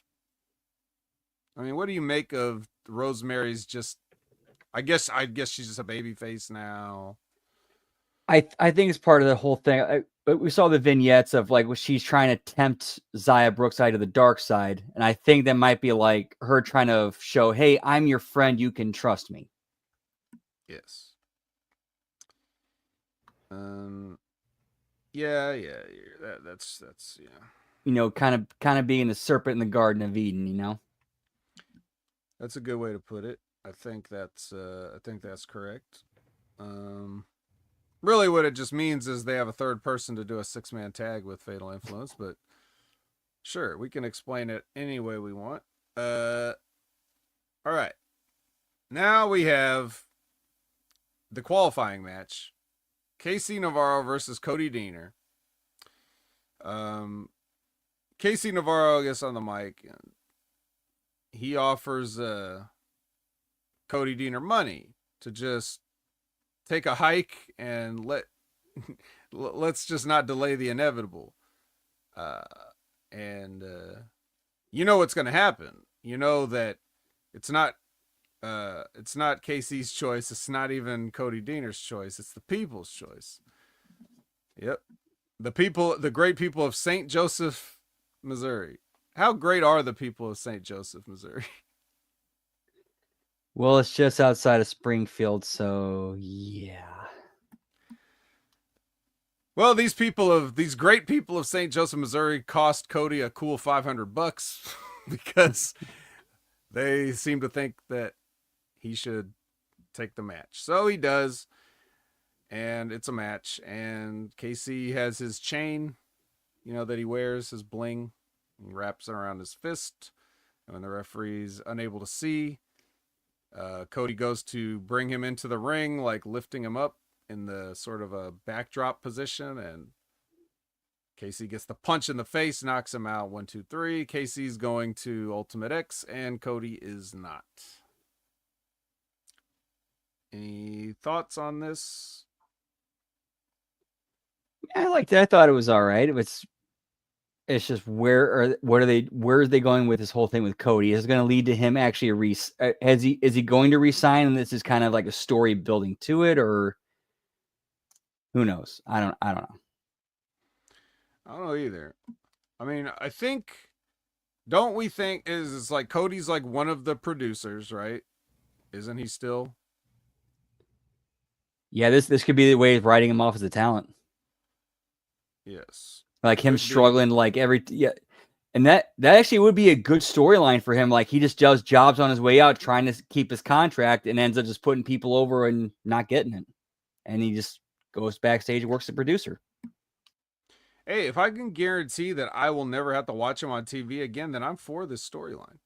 Speaker 1: I mean, what do you make of Rosemary's just I guess she's just a baby face now.
Speaker 2: I think it's part of the whole thing. We saw the vignettes of like she's trying to tempt Zaya Brookside to the dark side, and I think that might be like her trying to show, "Hey, I'm your friend. You can trust me."
Speaker 1: Yes. Yeah. That's yeah.
Speaker 2: Kind of being the serpent in the Garden of Eden.
Speaker 1: That's a good way to put it. I think that's correct. Really, what it just means is they have a third person to do a 6-man tag with Fatal Influence, but sure, we can explain it any way we want. All right. Now we have the qualifying match. KC Navarro versus Cody Deaner. KC Navarro gets on the mic and he offers Cody Deaner money to just take a hike and let's just not delay the inevitable. And you know what's going to happen. You know that it's not KC's choice. It's not even Cody Deaner's choice. It's the people's choice. Yep. The great people of St. Joseph, Missouri. How great are the people of St. Joseph, Missouri?
Speaker 2: Well, it's just outside of Springfield, so yeah.
Speaker 1: Well, these great people of St. Joseph, Missouri cost Cody a cool $500 because they seem to think that he should take the match. So he does, and it's a match. And KC has his chain, that he wears, his bling. He wraps it around his fist. And when the referee's unable to see, Cody goes to bring him into the ring, like lifting him up in the sort of a backdrop position, and Casey gets the punch in the face, knocks him out. 1, 2, 3. Casey's going to Ultimate X, and Cody is not. Any thoughts on this?
Speaker 2: I liked it. I thought it was all right. It's just where are they going with this whole thing with Cody? Is it going to lead to him actually is he going to resign, and this is kind of like a story building to it, or who knows? I don't know.
Speaker 1: I don't know either. I mean, I think, don't we think is like Cody's like one of the producers, right? Isn't he still?
Speaker 2: Yeah, this could be the way of writing him off as a talent.
Speaker 1: Yes.
Speaker 2: Like him struggling, like and that actually would be a good storyline for him. Like he just does jobs on his way out, trying to keep his contract, and ends up just putting people over and not getting it. And he just goes backstage and works the producer.
Speaker 1: Hey, if I can guarantee that I will never have to watch him on TV again, then I'm for this storyline.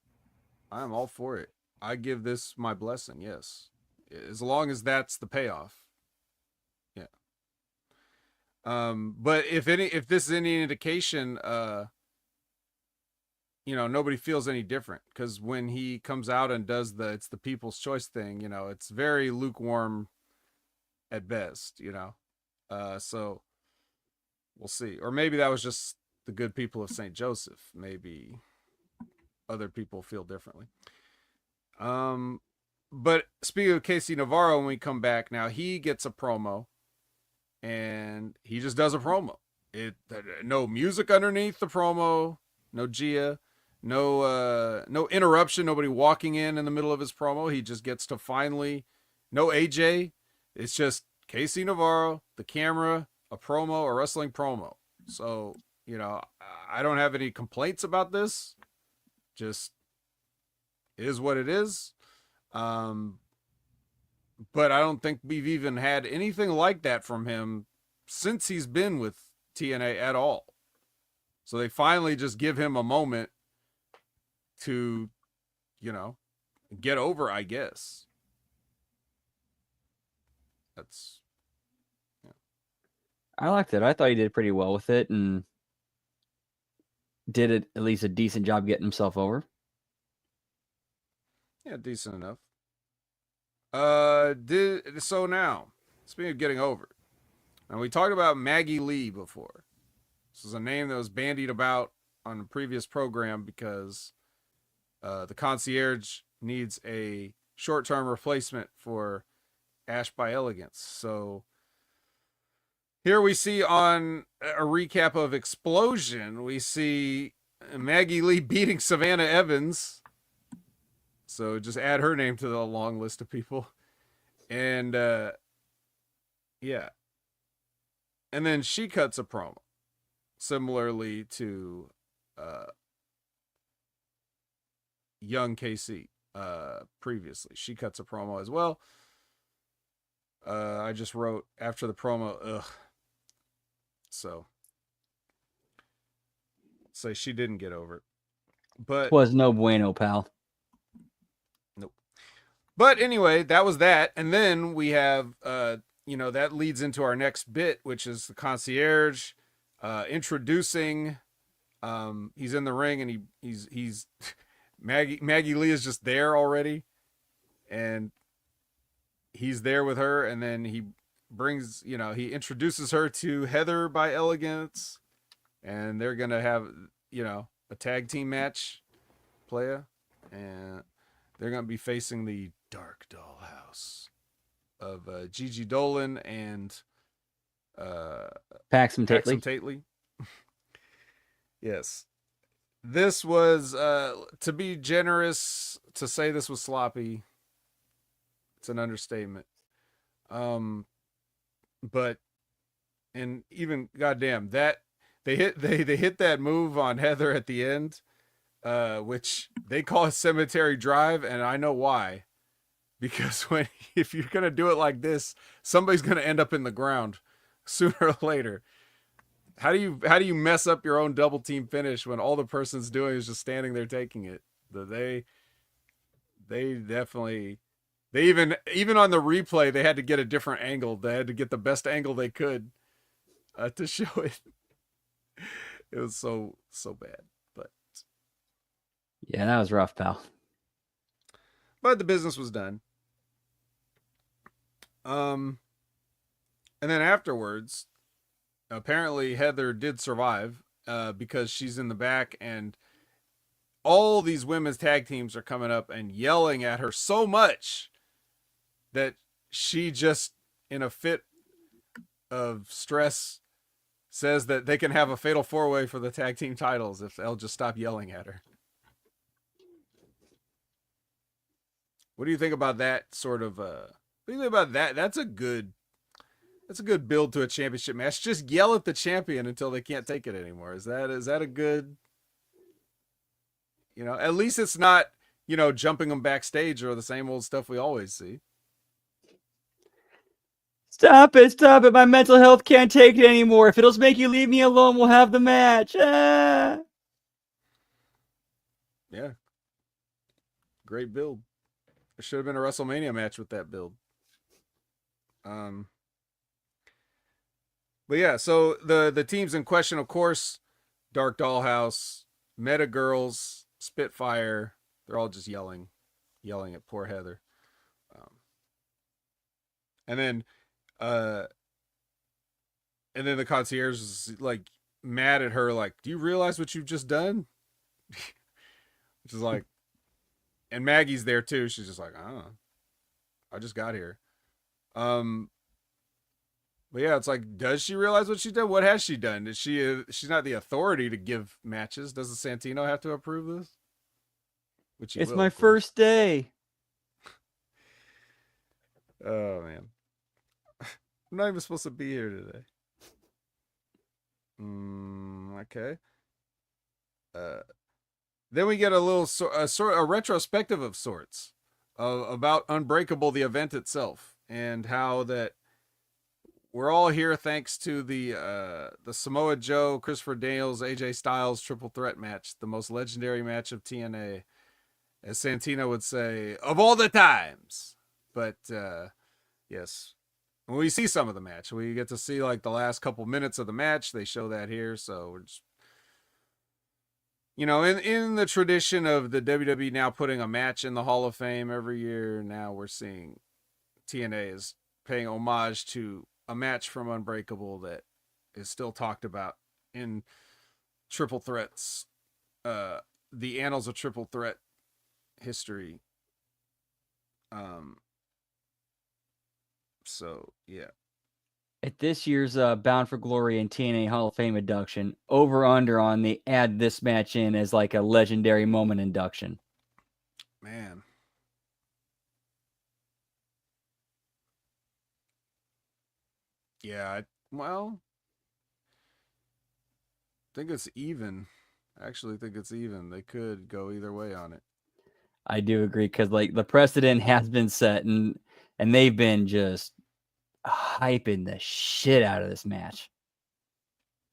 Speaker 1: I'm all for it. I give this my blessing, yes. As long as that's the payoff. Yeah. But if this is any indication, nobody feels any different, because when he comes out and does it's the people's choice thing, it's very lukewarm at best, so we'll see. Or maybe that was just the good people of St. Joseph. Maybe other people feel differently. But speaking of Casey Navarro, when we come back now, he gets a promo, and he just does a promo. No music underneath the promo, no Gia, no interruption, nobody walking in the middle of his promo. He just gets to finally, no AJ. It's just Casey Navarro, the camera, a promo, a wrestling promo. So, I don't have any complaints about this. Just is what it is. But I don't think we've even had anything like that from him since he's been with TNA at all. So they finally just give him a moment to, get over, I guess. That's, yeah.
Speaker 2: I liked it. I thought he did pretty well with it, and did at least a decent job getting himself over.
Speaker 1: Yeah, decent enough. So now, speaking of getting over, and we talked about Maggie Lee before. This is a name that was bandied about on a previous program because the concierge needs a short-term replacement for Ash by Elegance. So here we see on a recap of Explosion, we see Maggie Lee beating Savannah Evans. So just add her name to the long list of people. And yeah. And then she cuts a promo. Similarly to young KC previously. She cuts a promo as well. I just wrote after the promo, ugh. So say she didn't get over it. But
Speaker 2: was no bueno, pal.
Speaker 1: Nope. But anyway, that was that. And then we have that leads into our next bit, which is the concierge introducing he's in the ring, and he's Maggie Lee is just there already, and he's there with her, and then he brings, he introduces her to Heather by Elegance, and they're gonna have a tag team match playa, and they're gonna be facing the Dark Dollhouse of Gigi Dolan and
Speaker 2: Paxton
Speaker 1: Tately. Yes. This was, to be generous, to say this was sloppy, it's an understatement. But, and even, goddamn, that, they hit that move on Heather at the end, which they call a cemetery drive, and I know why. Because if you're going to do it like this, somebody's going to end up in the ground sooner or later. How do you mess up your own double team finish when all the person's doing is just standing there taking it? They definitely, they even on the replay, they had to get a different angle. They had to get the best angle they could to show it. It was so bad. But
Speaker 2: Yeah, that was rough, pal.
Speaker 1: the business was done. Um and then afterwards, apparently Heather did survive because she's in the back, and all these women's tag teams are coming up and yelling at her so much that she just, in a fit of stress, says that they can have a fatal four way for the tag team titles if they'll just stop yelling at her. What do you think about that sort of? What do you think about that? That's a good build to a championship match. Just yell at the champion until they can't take it anymore. Is that a good? At least it's not jumping them backstage or the same old stuff we always see.
Speaker 2: Stop it, stop it. My mental health can't take it anymore. If it'll make you leave me alone, we'll have the match. Ah.
Speaker 1: Yeah, great build. There should have been a WrestleMania match with that build. But yeah, so the teams in question, of course, Dark Dollhouse, Meta Girls, Spitfire. They're all just yelling at poor Heather. And then uh the concierge is like mad at her, like, do you realize what you've just done? Which is like, and Maggie's there too. She's just like, I just got here. But yeah, it's like, does she realize what she's done? What has she done? Is she's not the authority to give matches? Doesn't Santino have to approve this? Which
Speaker 2: it's my first day.
Speaker 1: Oh man, I'm not even supposed to be here today. Okay. Then we get a little a retrospective of sorts about Unbreakable, the event itself, and how that we're all here thanks to the Samoa Joe, Christopher Daniels, AJ Styles triple threat match, the most legendary match of TNA, as Santino would say, of all the times. But yes, when we see some of the match, we get to see like the last couple minutes of the match. They show that here, so we're just, in the tradition of the WWE now putting a match in the Hall of Fame every year, now we're seeing TNA is paying homage to a match from Unbreakable that is still talked about in triple threats, the annals of triple threat history. So yeah.
Speaker 2: At this year's Bound for Glory and TNA Hall of Fame induction, over under on they add this match in as like a legendary moment induction.
Speaker 1: Man. Yeah, well, I think it's even. I actually think it's even. They could go either way on it.
Speaker 2: I do agree, because like the precedent has been set, and they've been just hyping the shit out of this match.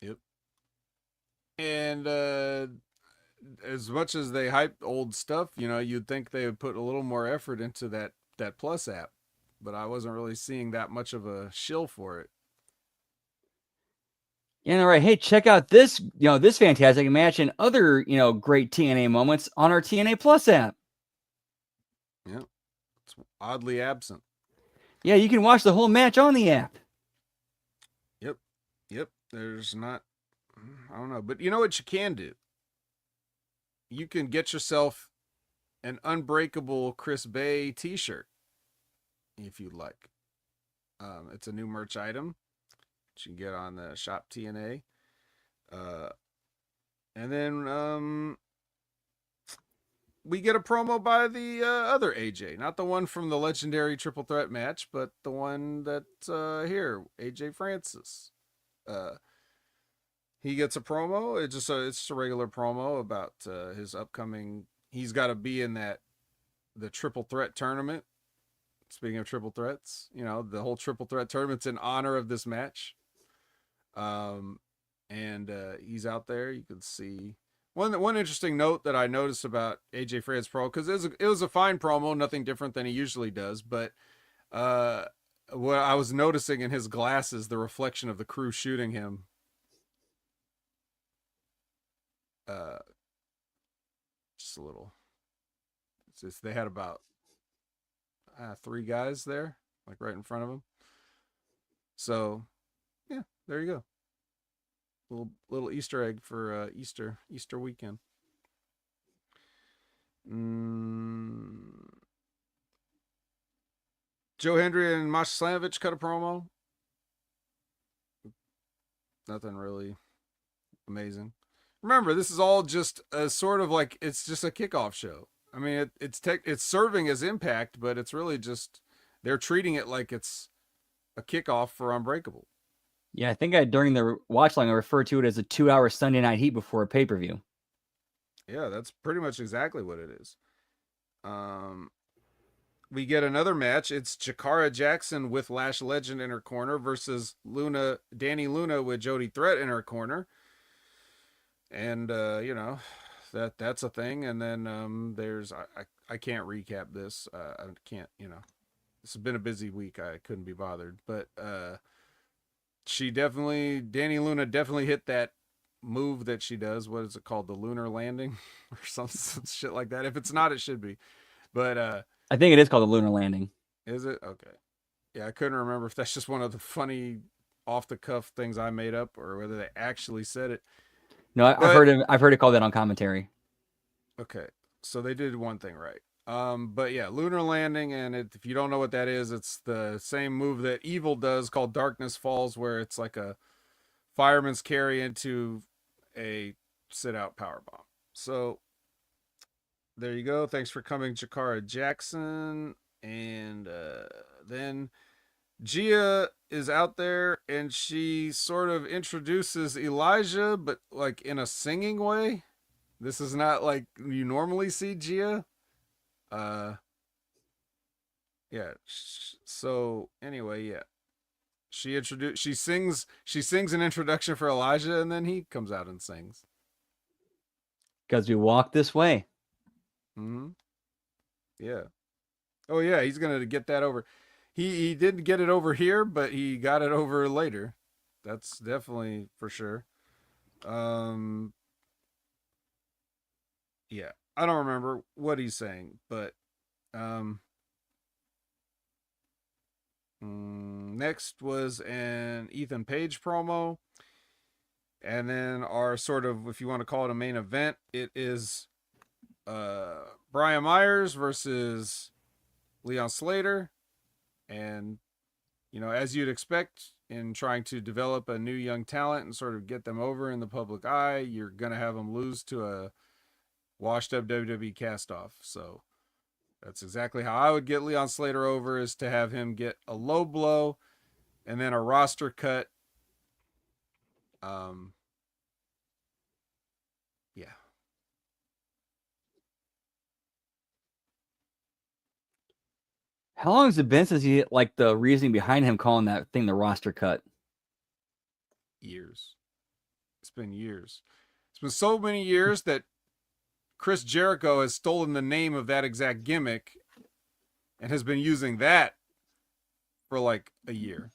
Speaker 1: Yep. And as much as they hype old stuff, you'd think they would put a little more effort into that Plus app, but I wasn't really seeing that much of a shill for it.
Speaker 2: Yeah, right. Hey, check out this, this fantastic match and other, great TNA moments on our TNA Plus app.
Speaker 1: Yeah, it's oddly absent.
Speaker 2: Yeah, you can watch the whole match on the app.
Speaker 1: Yep. There's not, I don't know, but you know what you can do? You can get yourself an Unbreakable Chris Bay t-shirt if you'd like. It's a new merch item that you can get on the shop TNA. And then we get a promo by the other AJ, not the one from the legendary triple threat match, but the one that here, AJ Francis. He gets a promo. It's just a regular promo about his upcoming. He's got to be in the triple threat tournament. Speaking of triple threats, the whole triple threat tournament's in honor of this match. And he's out there. You can see one interesting note that I noticed about AJ Francis promo, because it was a fine promo, nothing different than he usually does, but what I was noticing in his glasses, the reflection of the crew shooting him. Uh, just a little. It's just they had about 3 guys there, like right in front of them. So yeah, there you go. Little Easter egg for Easter weekend. Mm, Joe Hendry and Masha Slamovich cut a promo. Nothing really amazing. Remember, this is all just a sort of like it's just a kickoff show. I mean, it's serving as Impact, but it's really just they're treating it like it's a kickoff for Unbreakable.
Speaker 2: Yeah, I think during the watch line I referred to it as a 2-hour Sunday night heat before a pay-per-view.
Speaker 1: Yeah, that's pretty much exactly what it is. Um, we get another match. It's Jakara Jackson with Lash Legend in her corner versus Danny Luna with Jody Threat in her corner. And that's a thing. And then there's I can't recap this. I can't. This has been a busy week. I couldn't be bothered. But Danny Luna definitely hit that move that she does. What is it called? The lunar landing or some shit like that. If it's not, it should be. But
Speaker 2: I think it is called the lunar landing.
Speaker 1: is it? Okay. Yeah, I couldn't remember if that's just one of the funny off the cuff things I made up or whether they actually said it.
Speaker 2: No, I've heard it called that on commentary.
Speaker 1: Okay. So they did one thing right. But yeah, lunar landing, and if you don't know what that is, it's the same move that Evil does called Darkness Falls, where it's like a fireman's carry into a sit-out powerbomb. So there you go. Thanks for coming, Jakara Jackson. And then Gia is out there, and she sort of introduces Elijah, but like in a singing way. This is not like you normally see Gia. Yeah. So anyway, yeah. She sings an introduction for Elijah, and then he comes out and sings.
Speaker 2: Because we walk this way.
Speaker 1: Mm-hmm. Yeah. Oh yeah, he's gonna get that over. He didn't get it over here, but he got it over later. That's definitely for sure. Yeah. I don't remember what he's saying, but next was an Ethan Page promo. And then our sort of, if you want to call it a main event, it is Brian Myers versus Leon Slater. And, as you'd expect in trying to develop a new young talent and sort of get them over in the public eye, you're going to have them lose to a washed up WWE cast off. So that's exactly how I would get Leon Slater over, is to have him get a low blow and then a roster cut. Yeah.
Speaker 2: How long has it been since he like the reasoning behind him calling that thing the roster cut?
Speaker 1: Years. It's been years. It's been so many years that Chris Jericho has stolen the name of that exact gimmick and has been using that for like a year.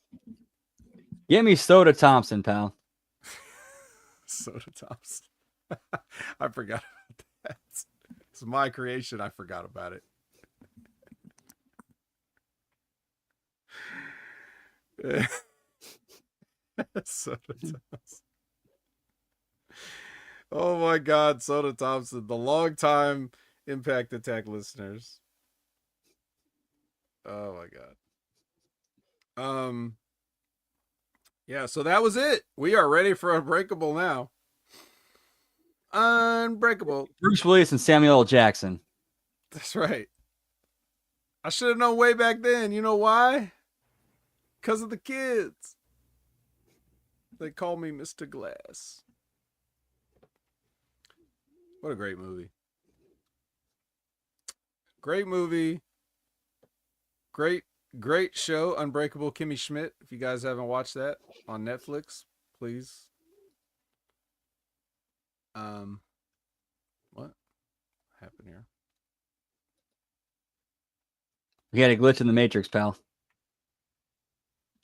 Speaker 2: Get me Soda Thompson, pal.
Speaker 1: Soda Thompson. I forgot about that. It's my creation. I forgot about it. Soda Thompson. Oh my God, Soda Thompson, the long-time Impact Attack listeners. Oh my God. Yeah, so that was it. We are ready for Unbreakable now. Unbreakable.
Speaker 2: Bruce Willis and Samuel L. Jackson.
Speaker 1: That's right. I should have known way back then. You know why? Because of the kids. They call me Mr. Glass. What a great movie. Great movie. Great show, Unbreakable Kimmy Schmidt. If you guys haven't watched that on Netflix, please. What happened here?
Speaker 2: We had a glitch in the Matrix, pal.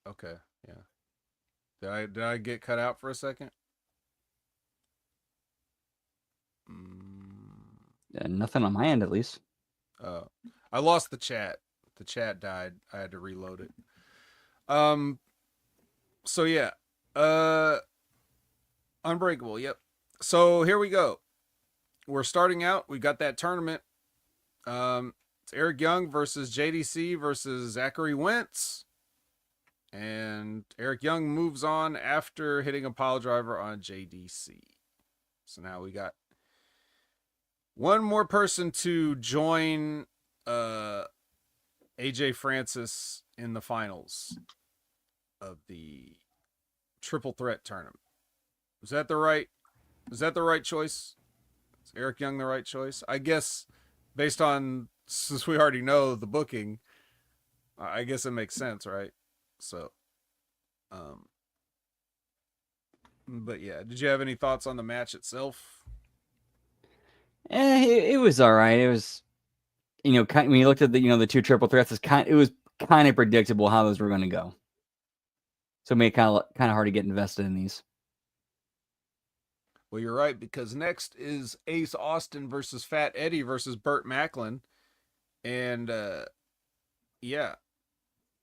Speaker 1: Okay, yeah. Did I get cut out for a second?
Speaker 2: Nothing on my end, at least.
Speaker 1: Uh, I lost the chat. The chat died. I had to reload it. Um. So yeah. Uh. Unbreakable. Yep. So here we go. We're starting out. We got that tournament. It's Eric Young versus JDC versus Zachary Wentz. And Eric Young moves on after hitting a pile driver on JDC. So now we got one more person to join AJ Francis in the finals of the triple threat tournament. Is that the right choice? Is Eric Young the right choice? I guess based on, since we already know the booking, I guess it makes sense, right? So but yeah, did you have any thoughts on the match itself?
Speaker 2: It was all right. It was, when you looked at the two triple threats, it was kind of predictable how those were going to go. So it made it kind of hard to get invested in these.
Speaker 1: Well, you're right, because next is Ace Austin versus Fat Eddie versus Burt Macklin. And yeah,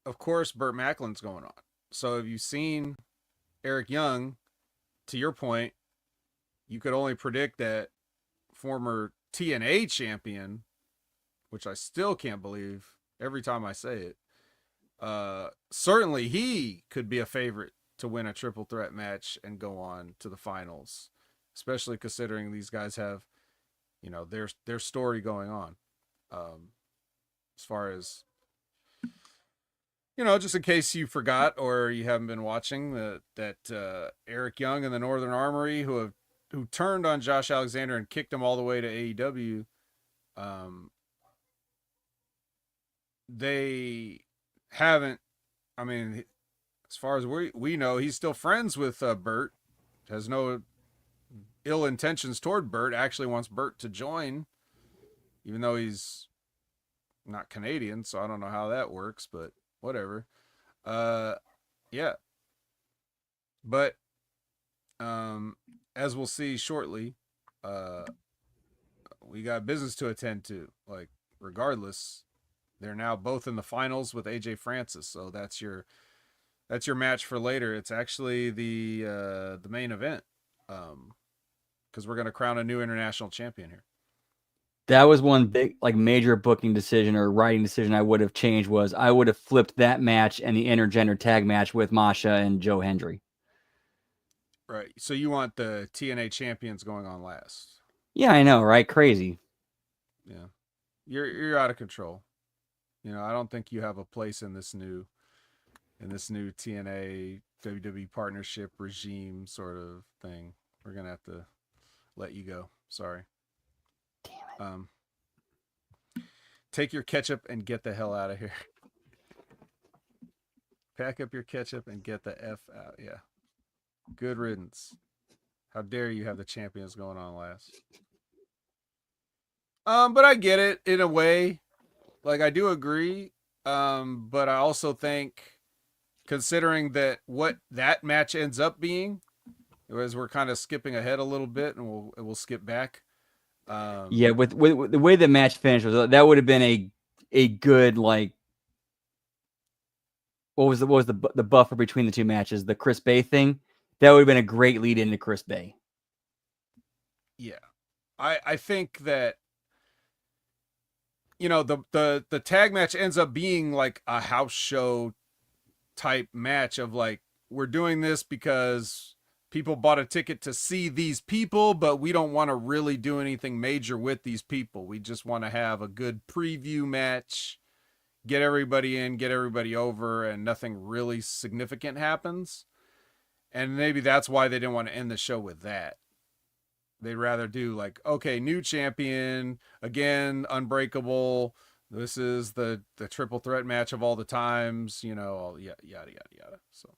Speaker 1: of course Burt Macklin's going on. So have you seen Eric Young? To your point, you could only predict that former TNA champion, which I still can't believe every time I say it. Certainly he could be a favorite to win a triple threat match and go on to the finals, especially considering these guys have, their story going on. As far as, just in case you forgot or you haven't been watching, that Eric Young and the Northern Armory, who turned on Josh Alexander and kicked him all the way to AEW, they haven't. I mean, as far as we know, he's still friends with Burt. Has no ill intentions toward Burt. Actually wants Burt to join, even though he's not Canadian. So I don't know how that works, but whatever. Yeah. But as we'll see shortly, we got business to attend to. Like, regardless, they're now both in the finals with AJ Francis. So that's your match for later. It's actually the main event, because we're gonna crown a new international champion here.
Speaker 2: That was one big, major booking decision or writing decision I would have changed. Was I would have flipped that match and the intergender tag match with Masha and Joe Hendry.
Speaker 1: Right. So you want the TNA champions going on last?
Speaker 2: Yeah, I know, right? Crazy.
Speaker 1: Yeah, you're out of control. I don't think you have a place in this new TNA WWE partnership regime sort of thing. We're gonna have to let you go. Sorry.
Speaker 2: Damn
Speaker 1: it. Take your ketchup and get the hell out of here. Pack up your ketchup and get the F out. Yeah. Good riddance. How dare you have the champions going on last? But I get it in a way. Like, I do agree. But I also think, considering that what that match ends up being, as we're kind of skipping ahead a little bit, and we'll skip back.
Speaker 2: Yeah, with the way the match finished, that would have been a good, what was the buffer between the two matches? The Chris Bay thing. That would have been a great lead into Chris Bay.
Speaker 1: Yeah, I think that, the tag match ends up being like a house show type match of, like, we're doing this because people bought a ticket to see these people, but we don't want to really do anything major with these people. We just want to have a good preview match, get everybody in, get everybody over, and nothing really significant happens. And maybe that's why they didn't want to end the show with that. They'd rather do, like, okay, new champion, again, unbreakable. This is the triple threat match of all the times, all yada, yada, yada. So,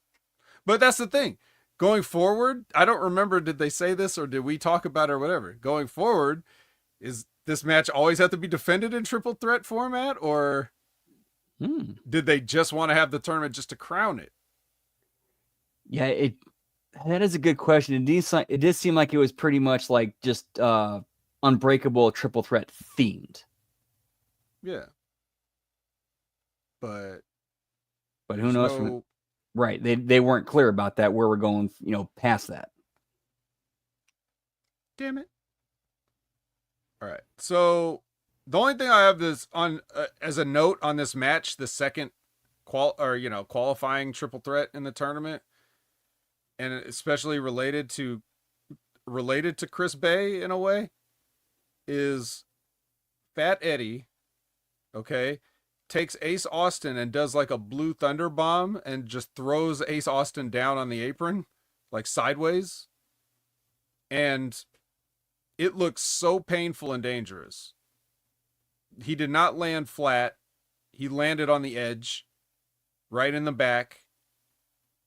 Speaker 1: but that's the thing. Going forward, I don't remember, did they say this or did we talk about it or whatever? Going forward, is this match always have to be defended in triple threat format, or did they just want to have the tournament just to crown it?
Speaker 2: Yeah, that is a good question. It did seem like it was pretty much like just Unbreakable triple threat themed.
Speaker 1: Yeah. But
Speaker 2: who
Speaker 1: there's
Speaker 2: knows
Speaker 1: no.
Speaker 2: right. They weren't clear about that, where we're going, past that.
Speaker 1: Damn it. All right. So the only thing I have this on as a note on this match, the second qualifying triple threat in the tournament, and especially related to Chris Bay in a way, is Fat Eddie, okay, takes Ace Austin and does like a blue thunder bomb and just throws Ace Austin down on the apron, like sideways. And it looks so painful and dangerous. He did not land flat. He landed on the edge, right in the back.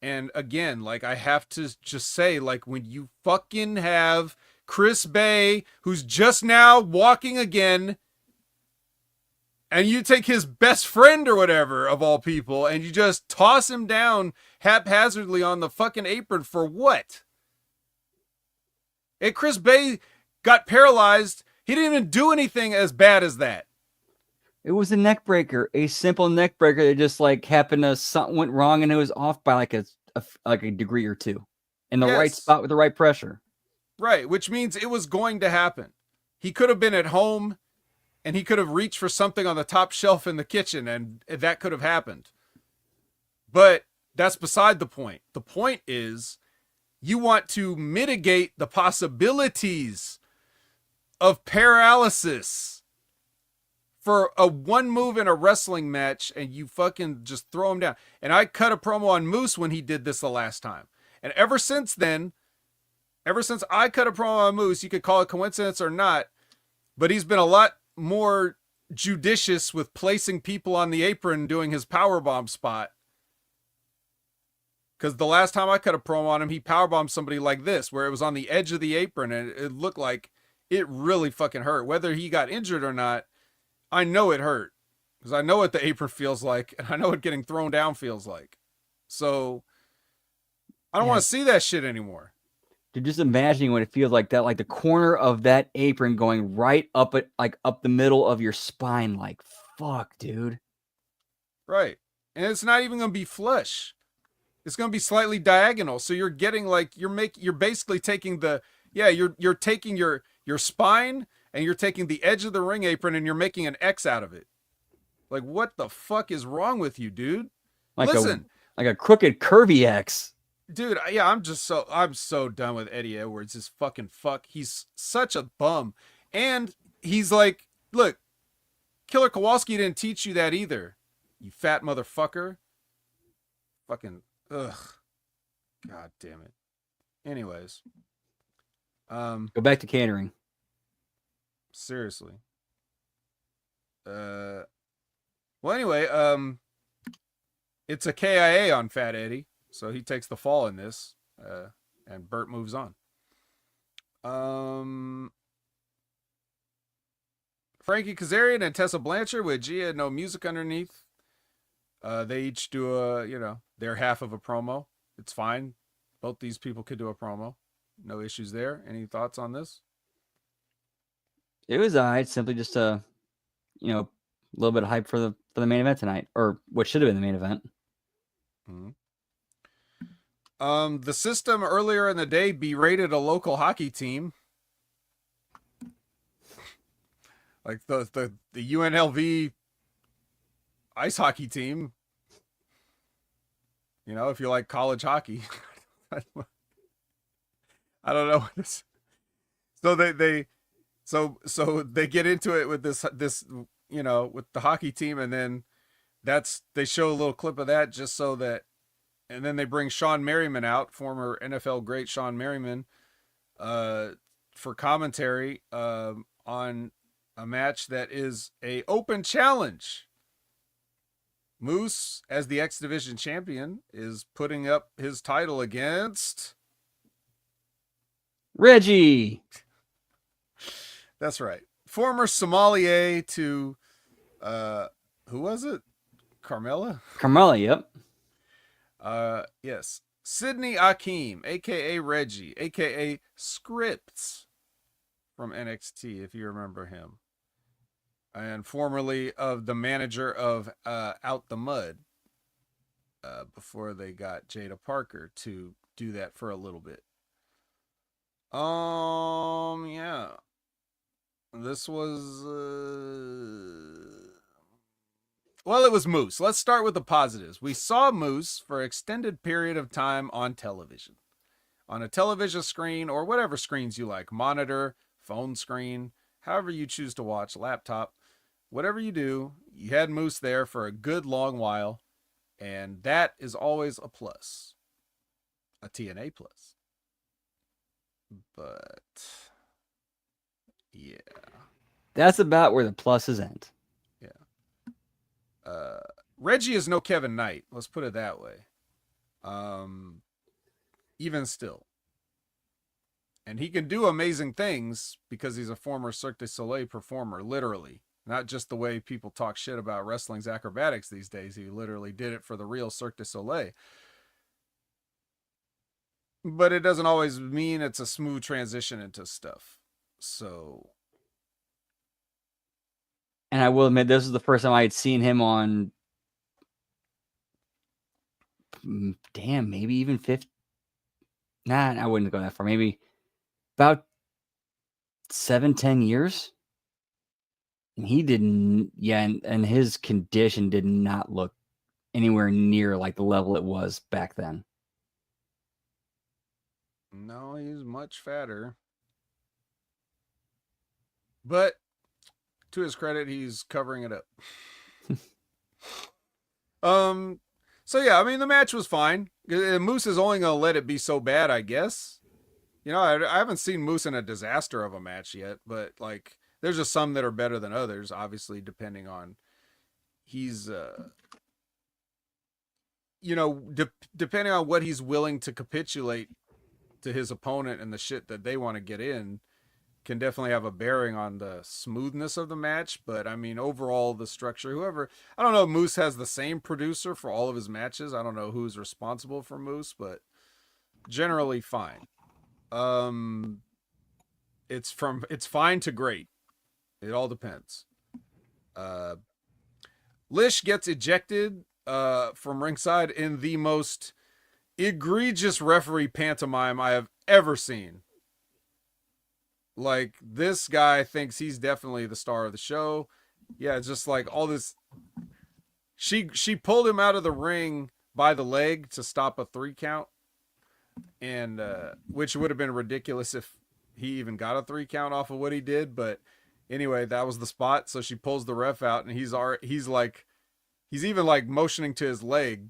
Speaker 1: And again, like, I have to just say, like, when you fucking have Chris Bay, who's just now walking again, and you take his best friend or whatever, of all people, and you just toss him down haphazardly on the fucking apron for what? And Chris Bay got paralyzed. He didn't even do anything as bad as that.
Speaker 2: It was a neck breaker, a simple neck breaker that just like happened to, something went wrong and it was off by like a degree or two in the right spot with the right pressure.
Speaker 1: Right, which means it was going to happen. He could have been at home and he could have reached for something on the top shelf in the kitchen and that could have happened. But that's beside the point. The point is you want to mitigate the possibilities of paralysis for a one move in a wrestling match, and you fucking just throw him down. And I cut a promo on Moose when he did this the last time. And ever since then, ever since I cut a promo on Moose, you could call it coincidence or not, but he's been a lot more judicious with placing people on the apron doing his powerbomb spot. Because the last time I cut a promo on him, he powerbombed somebody like this, where it was on the edge of the apron, and it looked like it really fucking hurt. Whether he got injured or not, I know it hurt. Because I know what the apron feels like, and I know what getting thrown down feels like. So, I don't want to see that shit anymore.
Speaker 2: Dude, just imagining what it feels like, that, like the corner of that apron going right up it, like up the middle of your spine. Like, fuck, dude.
Speaker 1: Right. And it's not even going to be flush. It's going to be slightly diagonal. So you're getting like, you're basically taking you're taking your spine and you're taking the edge of the ring apron and you're making an X out of it. Like, what the fuck is wrong with you, dude? Listen.
Speaker 2: Like a crooked curvy X.
Speaker 1: Dude, yeah, I'm so done with Eddie Edwards. His fucking fuck. He's such a bum. And he's like, look, Killer Kowalski didn't teach you that either. You fat motherfucker. Fucking, ugh. God damn it. Anyways.
Speaker 2: Go back to catering.
Speaker 1: Seriously. Well, anyway, it's a KIA on Fat Eddie. So he takes the fall in this, and Burt moves on. Frankie Kazarian and Tessa Blanchard with Gia, no music underneath. They each do their half of a promo. It's fine. Both these people could do a promo. No issues there. Any thoughts on this?
Speaker 2: It was simply just a little bit of hype for the main event tonight, or what should have been the main event.
Speaker 1: Mm-hmm. The system earlier in the day berated a local hockey team. Like the UNLV ice hockey team. You know, if you like college hockey. I don't know what this. So they get into it with this with the hockey team, and then they show a little clip of that just so that. And then they bring Sean Merriman out, former NFL great Sean Merriman, for commentary on a match that is a open challenge. Moose, as the X Division champion, is putting up his title against
Speaker 2: Reggie.
Speaker 1: That's right. Former sommelier to who was it? Carmella?
Speaker 2: Carmella, yep.
Speaker 1: Yes. Sydney Akeem, aka Reggie, aka Scripts, from NXT, if you remember him, and formerly of the manager of Out the Mud. Before they got Jada Parker to do that for a little bit. Yeah. This was well, it was Moose. Let's start with the positives. We saw Moose for an extended period of time on television. On a television screen or whatever screens you like, monitor, phone screen, however you choose to watch, laptop, whatever you do, you had Moose there for a good long while, and that is always a plus. A TNA plus. But yeah.
Speaker 2: That's about where the pluses end.
Speaker 1: Yeah. Reggie is no Kevin Knight. Let's put it that way. Even still. And he can do amazing things because he's a former Cirque du Soleil performer, literally. Not just the way people talk shit about wrestling's acrobatics these days. He literally did it for the real Cirque du Soleil. But it doesn't always mean it's a smooth transition into stuff. So.
Speaker 2: And I will admit, this is the first time I had seen him on, maybe even 50. Nah, I wouldn't go that far. Maybe about 7-10 years. And he didn't, and his condition did not look anywhere near like the level it was back then.
Speaker 1: No, he's much fatter. But to his credit, he's covering it up. So yeah, I mean, the match was fine. Moose is only going to let it be so bad, I guess. You know, I haven't seen Moose in a disaster of a match yet, but like, there's just some that are better than others, obviously, depending on he's, depending on what he's willing to capitulate to his opponent and the shit that they want to get in, can definitely have a bearing on the smoothness of the match. But I mean, overall, the structure, I don't know if Moose has the same producer for all of his matches. I don't know who's responsible for Moose, but generally fine. It's fine to great. It all depends. Lish gets ejected from ringside in the most egregious referee pantomime I have ever seen. Like, this guy thinks he's definitely the star of the show. Yeah, it's just like all this. She pulled him out of the ring by the leg to stop a 3 count, and which would have been ridiculous if he even got a 3 count off of what he did. But anyway, that was the spot. So she pulls the ref out, and he's even like motioning to his leg,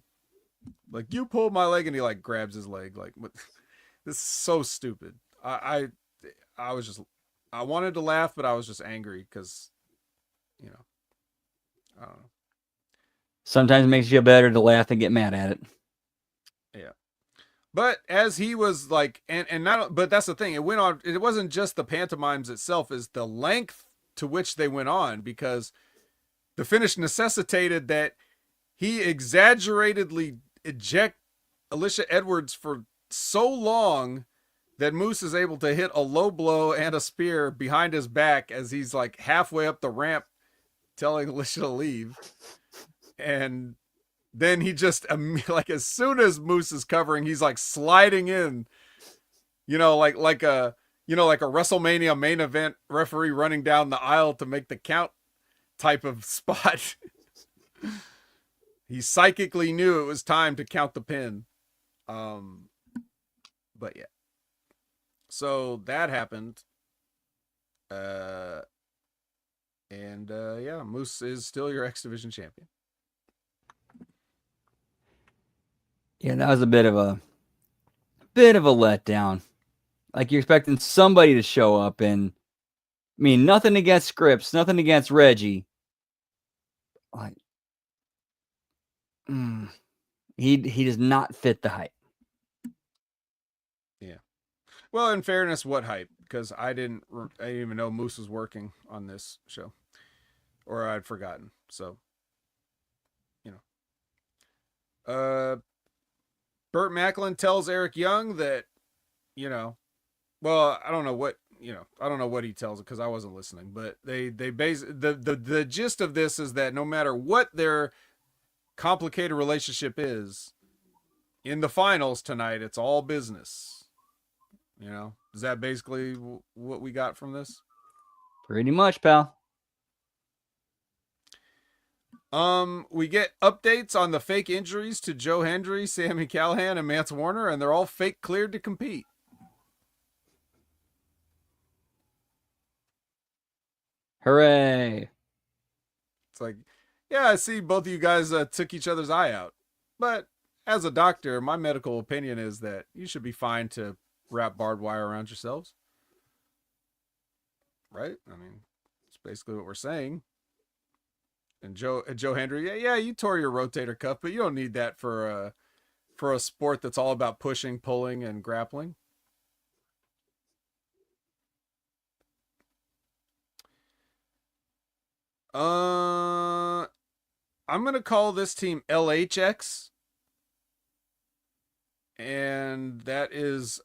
Speaker 1: like, you pulled my leg, and he like grabs his leg. Like, what? This is so stupid. I wanted to laugh, but I was just angry because, I don't know.
Speaker 2: Sometimes it makes you feel better to laugh and get mad at it.
Speaker 1: Yeah. But as he was like, but that's the thing. It went on. It wasn't just the pantomimes itself, is the length to which they went on, because the finish necessitated that he exaggeratedly eject Alicia Edwards for so long that Moose is able to hit a low blow and a spear behind his back as he's like halfway up the ramp telling Alicia to leave. And then he just, like, as soon as Moose is covering, he's like sliding in, like a WrestleMania main event referee running down the aisle to make the count type of spot. He psychically knew it was time to count the pin. But yeah. So that happened. Moose is still your X Division champion.
Speaker 2: Yeah, that was a bit of a letdown. Like, you're expecting somebody to show up, and I mean, nothing against Scripps, nothing against Reggie. Like, he does not fit the hype.
Speaker 1: Yeah. Well, in fairness, what hype? Because I didn't even know Moose was working on this show, or I'd forgotten. So, Burt Macklin tells Eric Young that, well, I don't know what I don't know what he tells it because I wasn't listening, but they base the gist of this is that no matter what their complicated relationship is in the finals tonight, it's all business. Is that basically what we got from this?
Speaker 2: Pretty much, pal.
Speaker 1: We get updates on the fake injuries to Joe Hendry, Sammy Callahan, and Mance Warner, and they're all fake cleared to compete.
Speaker 2: Hooray.
Speaker 1: It's like, yeah, I see both of you guys took each other's eye out. But as a doctor, my medical opinion is that you should be fine to wrap barbed wire around yourselves. Right? I mean, it's basically what we're saying. And Joe Hendry, yeah, you tore your rotator cuff, but you don't need that for a sport that's all about pushing, pulling, and grappling. I'm gonna call this team LHX, and that is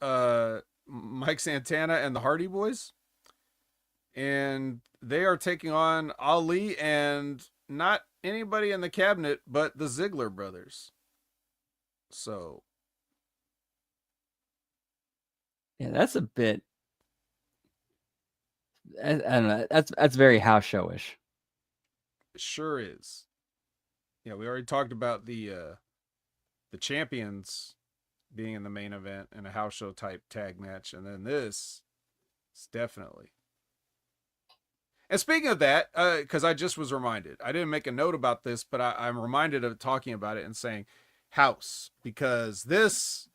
Speaker 1: Mike Santana and the Hardy Boys, and they are taking on Ali and not anybody in the cabinet but the Ziggler brothers. So
Speaker 2: Yeah, that's a bit. I don't know. That's very house showish.
Speaker 1: it sure is. Yeah, we already talked about the champions being in the main event in a house show type tag match, and then this is definitely. And speaking of that, because I just was reminded, I didn't make a note about this, but I'm reminded of talking about it and saying house, because this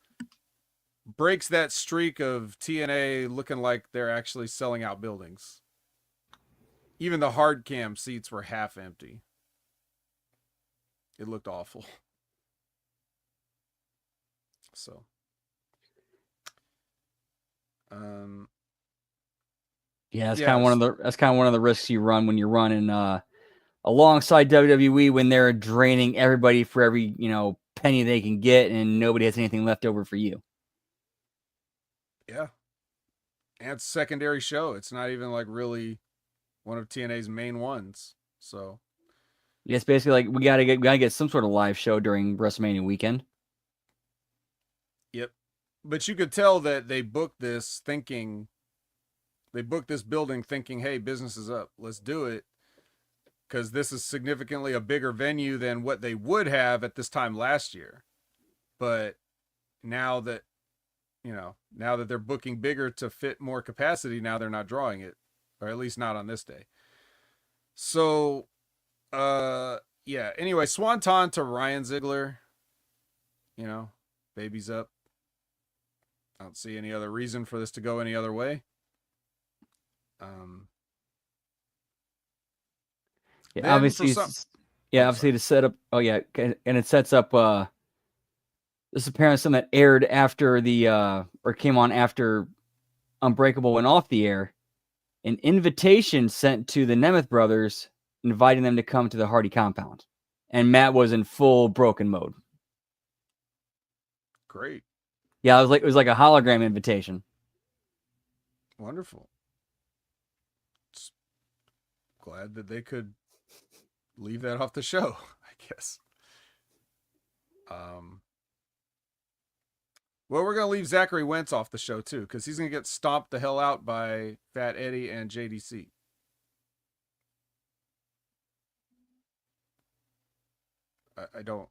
Speaker 1: breaks that streak of TNA looking like they're actually selling out buildings. Even the hard cam seats were half empty. It looked awful. So,
Speaker 2: yeah, that's kind of one of the risks you run when you're running alongside WWE when they're draining everybody for every penny they can get, and nobody has anything left over for you.
Speaker 1: Yeah, and it's a secondary show. It's not even like really one of TNA's main ones. So
Speaker 2: yeah, it's basically like we gotta get some sort of live show during WrestleMania weekend.
Speaker 1: Yep, but you could tell that they booked this building thinking, hey, business is up. Let's do it. Because this is significantly a bigger venue than what they would have at this time last year. But now that they're booking bigger to fit more capacity, now they're not drawing it, or at least not on this day. So, yeah. Anyway, Swanton to Ryan Ziegler. Baby's up. I don't see any other reason for this to go any other way.
Speaker 2: Yeah, obviously, obviously to set up. Oh yeah, and it sets up. This apparently something that aired after or came on after Unbreakable went off the air. An invitation sent to the Nemeth brothers, inviting them to come to the Hardy compound, and Matt was in full broken mode.
Speaker 1: Great.
Speaker 2: Yeah, it was like a hologram invitation.
Speaker 1: Wonderful. Just glad that they could leave that off the show, I guess. Well, we're going to leave Zachary Wentz off the show, too, because he's going to get stomped the hell out by Fat Eddie and JDC. I don't...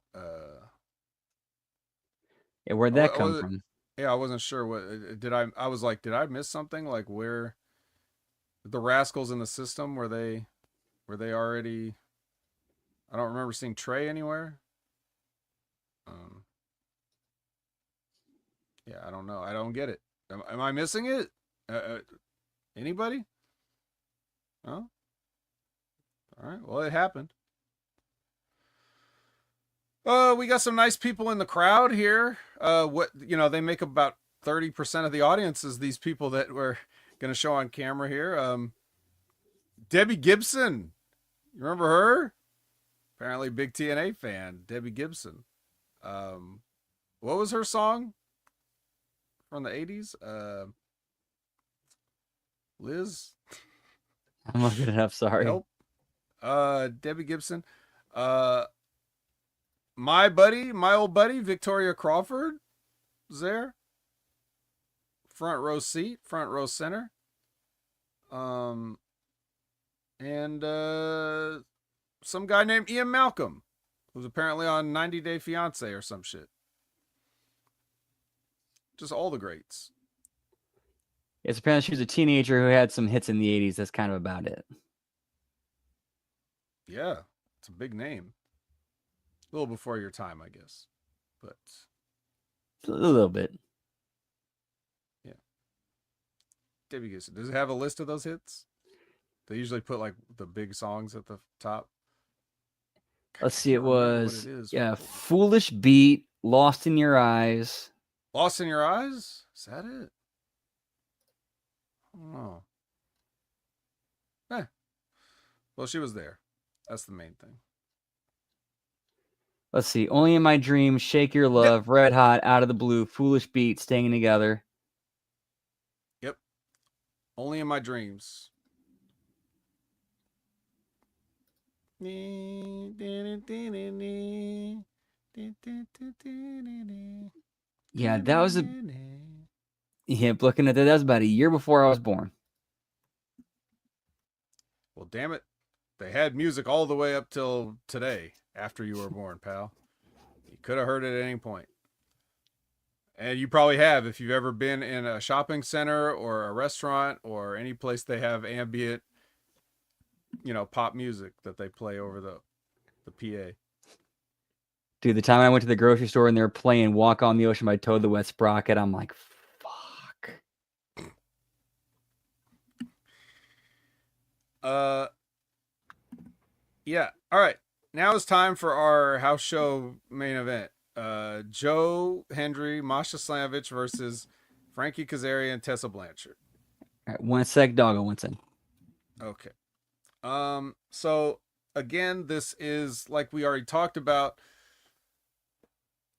Speaker 2: Yeah, where'd that come from?
Speaker 1: Yeah, I wasn't sure. I was like, did I miss something? Like, where... The Rascals in the system, were they already... I don't remember seeing Trey anywhere. Yeah, I don't know. I don't get it. Am I missing it? Anybody? Oh, all right. Well, it happened. We got some nice people in the crowd here. They make about 30% of the audience is these people that we're gonna show on camera here. Debbie Gibson, you remember her? Apparently, big TNA fan. Debbie Gibson. What was her song from the 80s? Liz,
Speaker 2: I'm looking it up. Sorry.
Speaker 1: help. Debbie Gibson. Uh, my old buddy, Victoria Crawford, was there. Front row seat, front row center. Um, and some guy named Ian Malcolm, who's apparently on 90 Day Fiance or some shit. Just all the greats.
Speaker 2: It's apparently she was a teenager who had some hits in the 80s. That's kind of about it.
Speaker 1: Yeah, it's a big name. A little before your time, I guess. But
Speaker 2: A little bit.
Speaker 1: yeah. Debbie Gibson. Does it have a list of those hits? They usually put like the big songs at the top.
Speaker 2: Let's see. It was
Speaker 1: what it is.
Speaker 2: Foolish Beat, Lost in Your Eyes.
Speaker 1: Lost in Your Eyes? Is that it? Oh. Well, she was there. That's the main thing.
Speaker 2: Let's see. Only in My Dreams, Shake Your Love, Red Hot, Out of the Blue, Foolish Beat, Staying Together.
Speaker 1: Yep. Only in My Dreams.
Speaker 2: Yeah, that was a. Yeah, looking at that was about a year before I was born.
Speaker 1: Well, damn it. They had music all the way up till today, after you were born, pal. You could have heard it at any point. And you probably have if you've ever been in a shopping center or a restaurant or any place they have ambient, pop music that they play over the PA.
Speaker 2: Dude, the time I went to the grocery store and they were playing Walk on the Ocean by Toad the Wet Sprocket, I'm like, fuck.
Speaker 1: Yeah. All right. Now it's time for our house show main event. Joe Hendry, Masha Slamovich versus Frankie Kazarian and Tessa Blanchard.
Speaker 2: All right, 1 sec, doggo, 1 sec.
Speaker 1: Okay. So again, this is like we already talked about.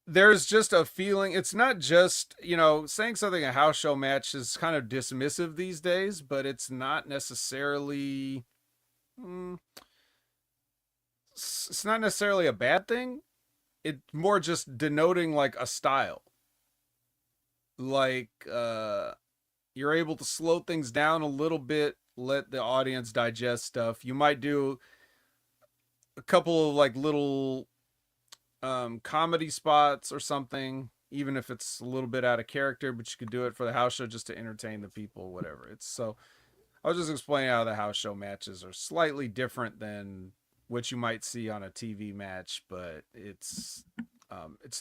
Speaker 1: There's just a feeling. It's not just, saying something a house show match is kind of dismissive these days, but it's not necessarily. It's not necessarily a bad thing. It's more just denoting like a style. Like you're able to slow things down a little bit, let the audience digest stuff. You might do a couple of like little comedy spots or something, even if it's a little bit out of character, but you could do it for the house show just to entertain the people, whatever. It's so I was just explaining how the house show matches are slightly different than what you might see on a TV match, but it's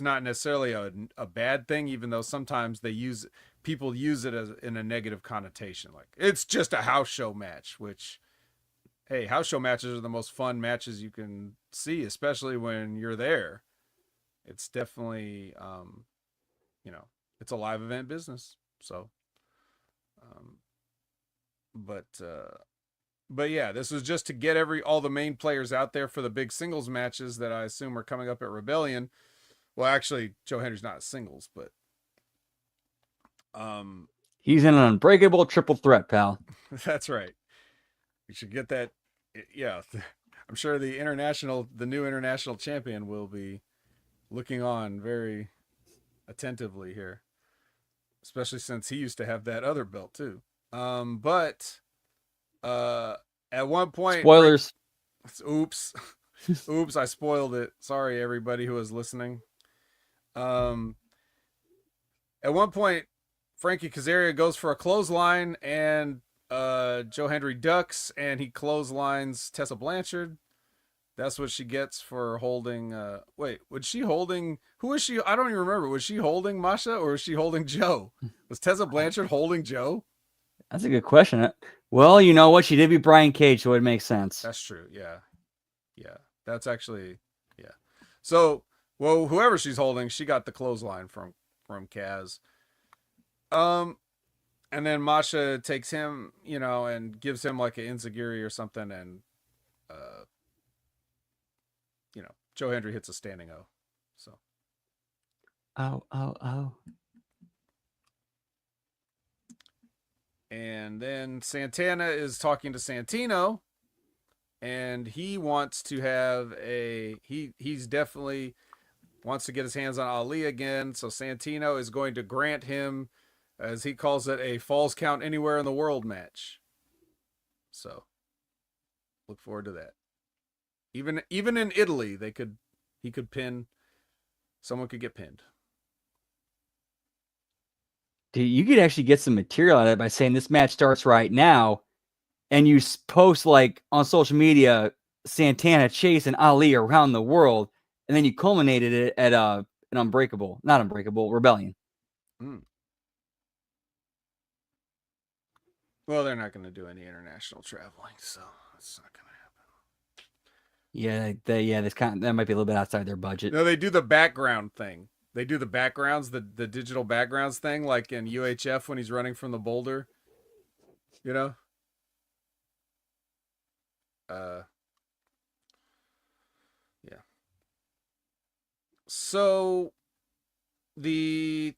Speaker 1: not necessarily a bad thing, even though sometimes people use it as in a negative connotation, like it's just a house show match. Which, hey, house show matches are the most fun matches you can see, especially when you're there. It's definitely, it's a live event business. So, um, but yeah, this was just to get all the main players out there for the big singles matches that I assume are coming up at Rebellion. Well, actually, Joe Hendry's not singles, but
Speaker 2: he's in an unbreakable triple threat, pal.
Speaker 1: That's right. You should get that. Yeah, I'm sure the new international champion will be looking on very attentively here, especially since he used to have that other belt too. But at one point,
Speaker 2: spoilers.
Speaker 1: Oops, I spoiled it. Sorry, everybody who was listening. At one point, Frankie Kazarian goes for a clothesline, and Joe Hendry ducks, and he clotheslines Tessa Blanchard. That's what she gets for holding. Wait, was she holding? Who was she? I don't even remember. Was she holding Masha or was she holding Joe? Was Tessa Blanchard holding Joe?
Speaker 2: That's a good question. Well, you know what? She did beat Brian Cage, so it makes sense.
Speaker 1: That's true. Yeah. That's actually, yeah. So, well, whoever she's holding, she got the clothesline from Kaz. And then Masha takes him, and gives him like an enziguri or something, and Joe Hendry hits a standing O. So.
Speaker 2: Oh.
Speaker 1: And then Santana is talking to Santino, and he wants to have he's definitely wants to get his hands on Ali again. So Santino is going to grant him, as he calls it, a Falls Count Anywhere in the World match. So look forward to that. Even in Italy, he could pin, someone could get pinned.
Speaker 2: Dude, you could actually get some material out of it by saying this match starts right now, and you post like on social media Santana chasing Ali around the world, and then you culminated it at not Unbreakable Rebellion.
Speaker 1: Well, they're not going to do any international traveling, so it's not going to happen.
Speaker 2: Yeah, that might be a little bit outside their budget.
Speaker 1: No, they do the background thing. They do the backgrounds, the digital backgrounds thing, like in UHF when he's running from the boulder. You know? Yeah. So the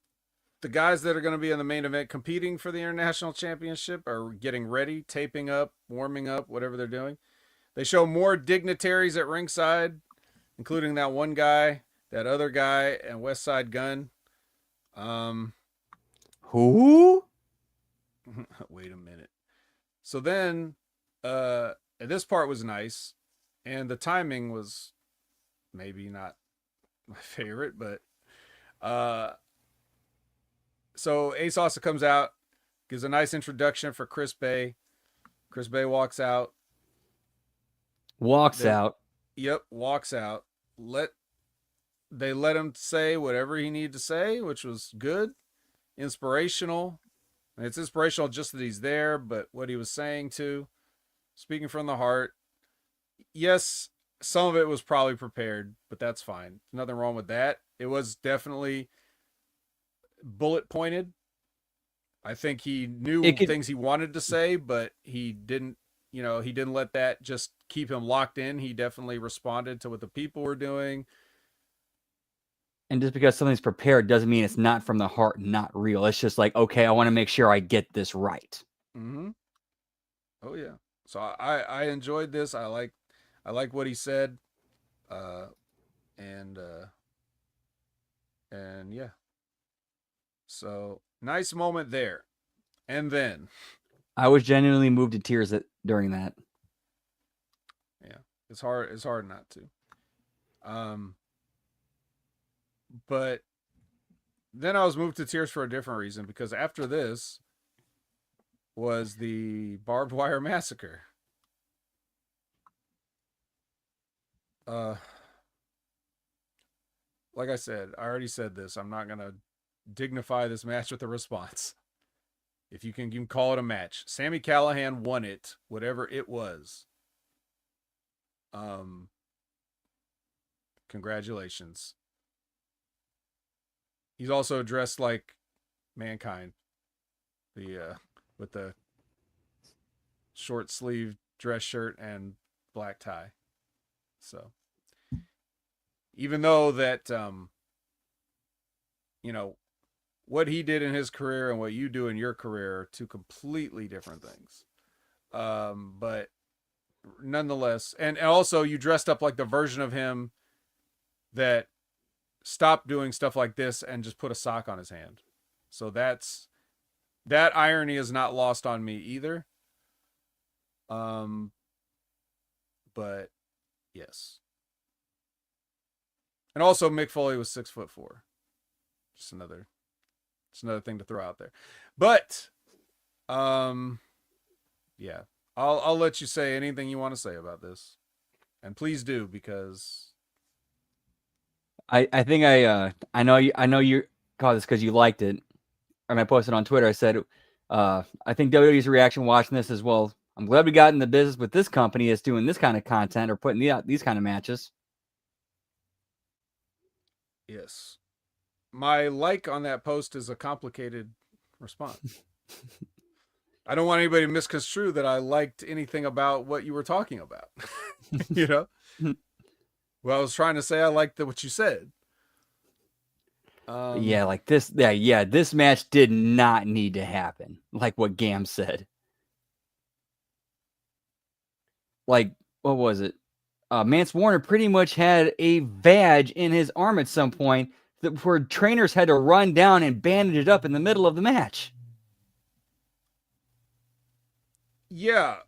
Speaker 1: guys that are going to be in the main event competing for the international championship are getting ready, taping up, warming up, whatever they're doing. They show more dignitaries at ringside, including that one guy, that other guy, and West Side Gun.
Speaker 2: Who?
Speaker 1: Wait a minute. So then, this part was nice, and the timing was maybe not my favorite, but so Ace Austin comes out, gives a nice introduction for Chris Bay. Chris Bay walks out.
Speaker 2: Walks out.
Speaker 1: Yep, walks out. They let him say whatever he needed to say, which was good, inspirational. And it's inspirational just that he's there, but what he was saying too, speaking from the heart. Yes, some of it was probably prepared, but that's fine. Nothing wrong with that. It was definitely bullet pointed. I think he knew things he wanted to say, but he didn't, he didn't let that just keep him locked in. He definitely responded to what the people were doing.
Speaker 2: And just because something's prepared doesn't mean it's not from the heart, not real. It's just like, okay, I want to make sure I get this right.
Speaker 1: Mm-hmm. Oh yeah. So I enjoyed this. I like what he said. And yeah. So nice moment there. And then
Speaker 2: I was genuinely moved to tears during that.
Speaker 1: Yeah. It's hard not to. But then I was moved to tears for a different reason, because after this was the barbed wire massacre. Like I said, I already said this. I'm not going to dignify this match with a response. If you can even call it a match. Sami Callihan won it, whatever it was. Congratulations. He's also dressed like Mankind, with the short sleeve dress shirt and black tie. So, even though that, what he did in his career and what you do in your career are two completely different things. But nonetheless, and also you dressed up like the version of him that stopped doing stuff like this and just put a sock on his hand. So that irony is not lost on me either. But yes. And also Mick Foley was 6'4". Just another thing to throw out there. But yeah. I'll let you say anything you want to say about this. And please do, because
Speaker 2: I think I know you caught this because you liked it, and I posted on Twitter. I said, I think WWE's reaction watching this as well. I'm glad we got in the business with this company that's doing this kind of content or putting these kind of matches.
Speaker 1: Yes, my like on that post is a complicated response. I don't want anybody to misconstrue that I liked anything about what you were talking about. Well, I was trying to say I liked what you said.
Speaker 2: Yeah, like this. Yeah, this match did not need to happen. Like what Gam said. Like, what was it? Mance Warner pretty much had a badge in his arm at some point where trainers had to run down and bandage it up in the middle of the match.
Speaker 1: Yeah,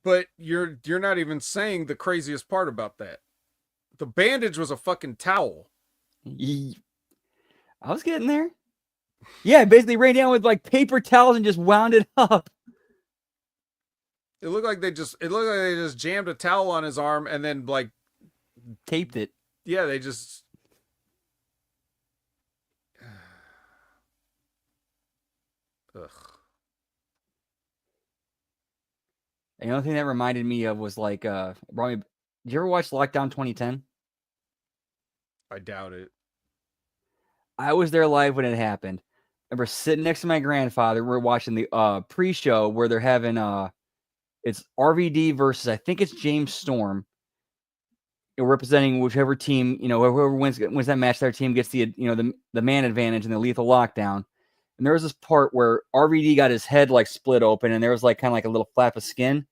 Speaker 1: but you're not even saying the craziest part about that. The bandage was a fucking towel.
Speaker 2: I was getting there. Yeah, basically ran down with like paper towels and just wound it up.
Speaker 1: It looked like they just jammed a towel on his arm and then like
Speaker 2: taped it.
Speaker 1: Yeah, they just ugh.
Speaker 2: And the only thing that reminded me of was like did you ever watch Lockdown 2010?
Speaker 1: I doubt it.
Speaker 2: I was there live when it happened. I remember sitting next to my grandfather. We're watching the pre-show where they're having it's RVD versus I think it's James Storm. Representing whichever team, whoever wins that match, their team gets the the man advantage in the lethal lockdown. And there was this part where RVD got his head like split open, and there was like kind of like a little flap of skin,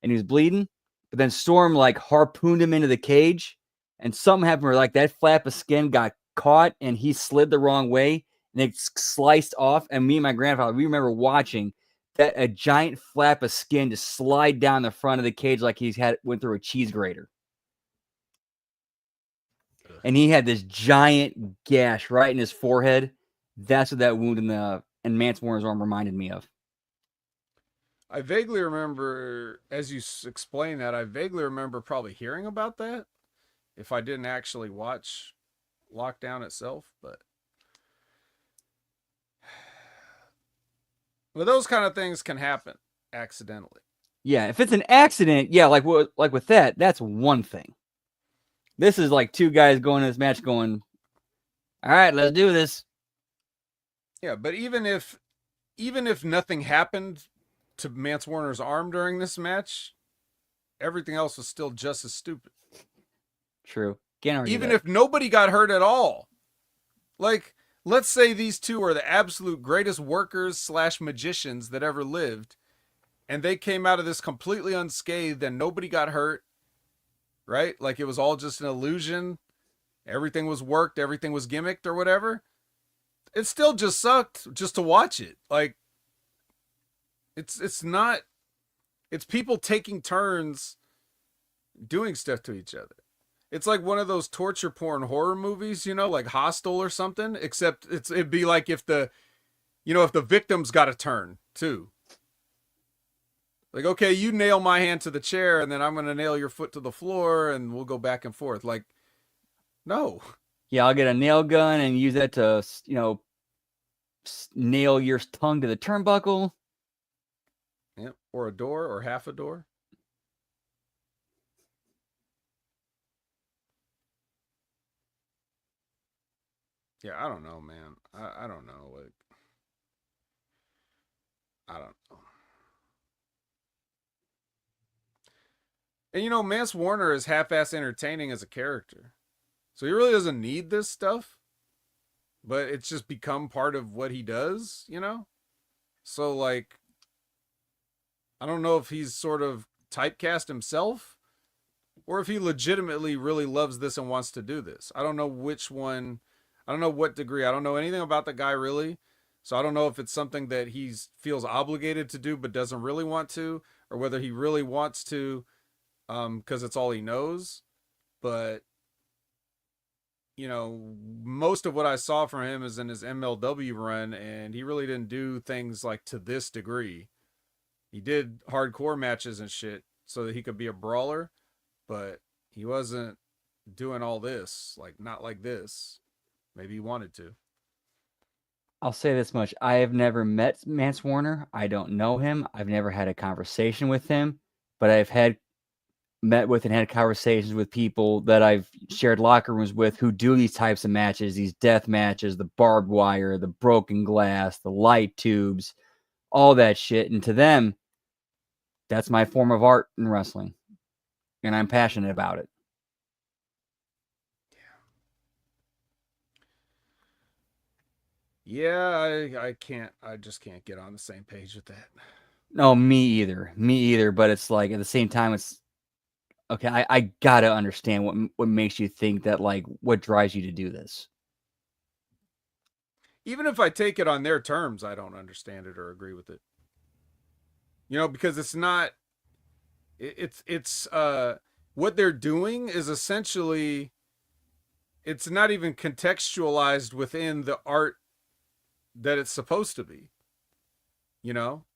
Speaker 2: and he was bleeding. But then Storm like harpooned him into the cage, and something happened where like that flap of skin got caught, and he slid the wrong way, and it sliced off. And me and my grandfather, we remember watching that a giant flap of skin just slide down the front of the cage like went through a cheese grater. And he had this giant gash right in his forehead. That's what that wound in Mance Warner's arm reminded me of.
Speaker 1: I vaguely remember, as you explain that, I vaguely remember probably hearing about that if I didn't actually watch Lockdown itself, but those kind of things can happen accidentally.
Speaker 2: Yeah, if it's an accident, yeah, like with that, that's one thing. This is like two guys going to this match going, all right, let's do this.
Speaker 1: Yeah, but even if nothing happened to Mance Warner's arm during this match, everything else was still just as stupid.
Speaker 2: True. Can't argue
Speaker 1: even
Speaker 2: that.
Speaker 1: If nobody got hurt at all. Like, let's say these two are the absolute greatest workers / magicians that ever lived, and they came out of this completely unscathed and nobody got hurt. Right? Like it was all just an illusion. Everything was worked, everything was gimmicked or whatever. It still just sucked just to watch it. Like it's not it's people taking turns doing stuff to each other. It's like one of those torture porn horror movies, like Hostel or something, except it'd be like if the victim's got a turn too. Like, okay, you nail my hand to the chair, and then I'm going to nail your foot to the floor, and we'll go back and forth. Like, no.
Speaker 2: Yeah, I'll get a nail gun and use that to, nail your tongue to the turnbuckle.
Speaker 1: Yep, or a door, or half a door. Yeah, I don't know, man. I don't know. Like, I don't know. And Mance Warner is half-ass entertaining as a character. So he really doesn't need this stuff. But it's just become part of what he does, So like I don't know if he's sort of typecast himself or if he legitimately really loves this and wants to do this. I don't know which one. I don't know what degree. I don't know anything about the guy really. So I don't know if it's something that he feels obligated to do but doesn't really want to, or whether he really wants to because it's all he knows. But most of what I saw from him is in his MLW run, and he really didn't do things like to this degree. He did hardcore matches and shit so that he could be a brawler, but he wasn't doing all this, like not like this. Maybe he wanted to.
Speaker 2: I'll say this much. I have never met Mance Warner. I don't know him. I've never had a conversation with him, but I've met with and had conversations with people that I've shared locker rooms with who do these types of matches, these death matches, the barbed wire, the broken glass, the light tubes, all that shit. And to them, that's my form of art in wrestling. And I'm passionate about it.
Speaker 1: Yeah, I just can't get on the same page with that.
Speaker 2: No, me either. But it's like at the same time, it's okay. I gotta understand what makes you think that, like, what drives you to do this.
Speaker 1: Even if I take it on their terms, I don't understand it or agree with it. Because it's not it's what they're doing is essentially it's not even contextualized within the art that it's supposed to be.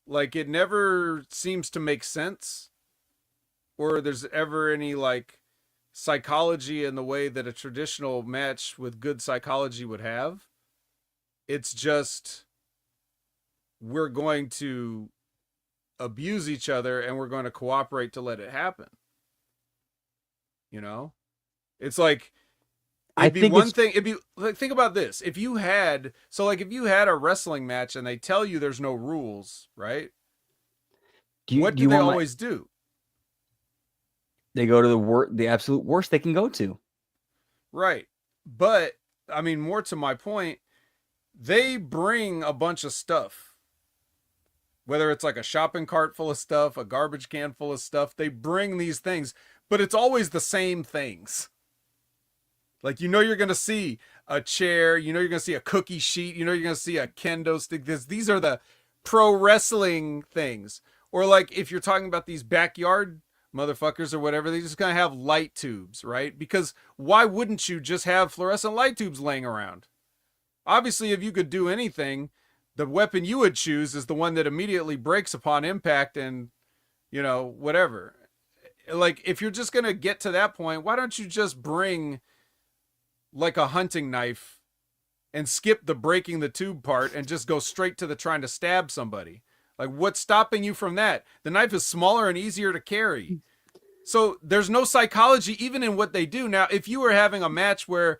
Speaker 1: Like it never seems to make sense or there's ever any like psychology in the way that a traditional match with good psychology would have. It's just we're going to abuse each other and we're going to cooperate to let it happen. You know? It's like
Speaker 2: I
Speaker 1: it'd be
Speaker 2: think
Speaker 1: one
Speaker 2: it's
Speaker 1: thing. It'd be like think about this. If you had a wrestling match and they tell you there's no rules, right? What
Speaker 2: do
Speaker 1: do
Speaker 2: you
Speaker 1: they
Speaker 2: want my?
Speaker 1: always do?
Speaker 2: They go to the absolute worst they can go to.
Speaker 1: Right. But I mean, more to my point, they bring a bunch of stuff. Whether it's like a shopping cart full of stuff, a garbage can full of stuff, they bring these things, but it's always the same things. Like you're gonna see a chair, you're gonna see a cookie sheet, you're gonna see a kendo stick. These are the pro wrestling things. Or like if you're talking about these backyard motherfuckers or whatever, they just gonna have light tubes, right? Because why wouldn't you just have fluorescent light tubes laying around? Obviously, if you could do anything, the weapon you would choose is the one that immediately breaks upon impact and, whatever. Like, if you're just going to get to that point, why don't you just bring like a hunting knife and skip the breaking the tube part and just go straight to the trying to stab somebody? Like, what's stopping you from that? The knife is smaller and easier to carry. So there's no psychology even in what they do. Now, if you were having a match where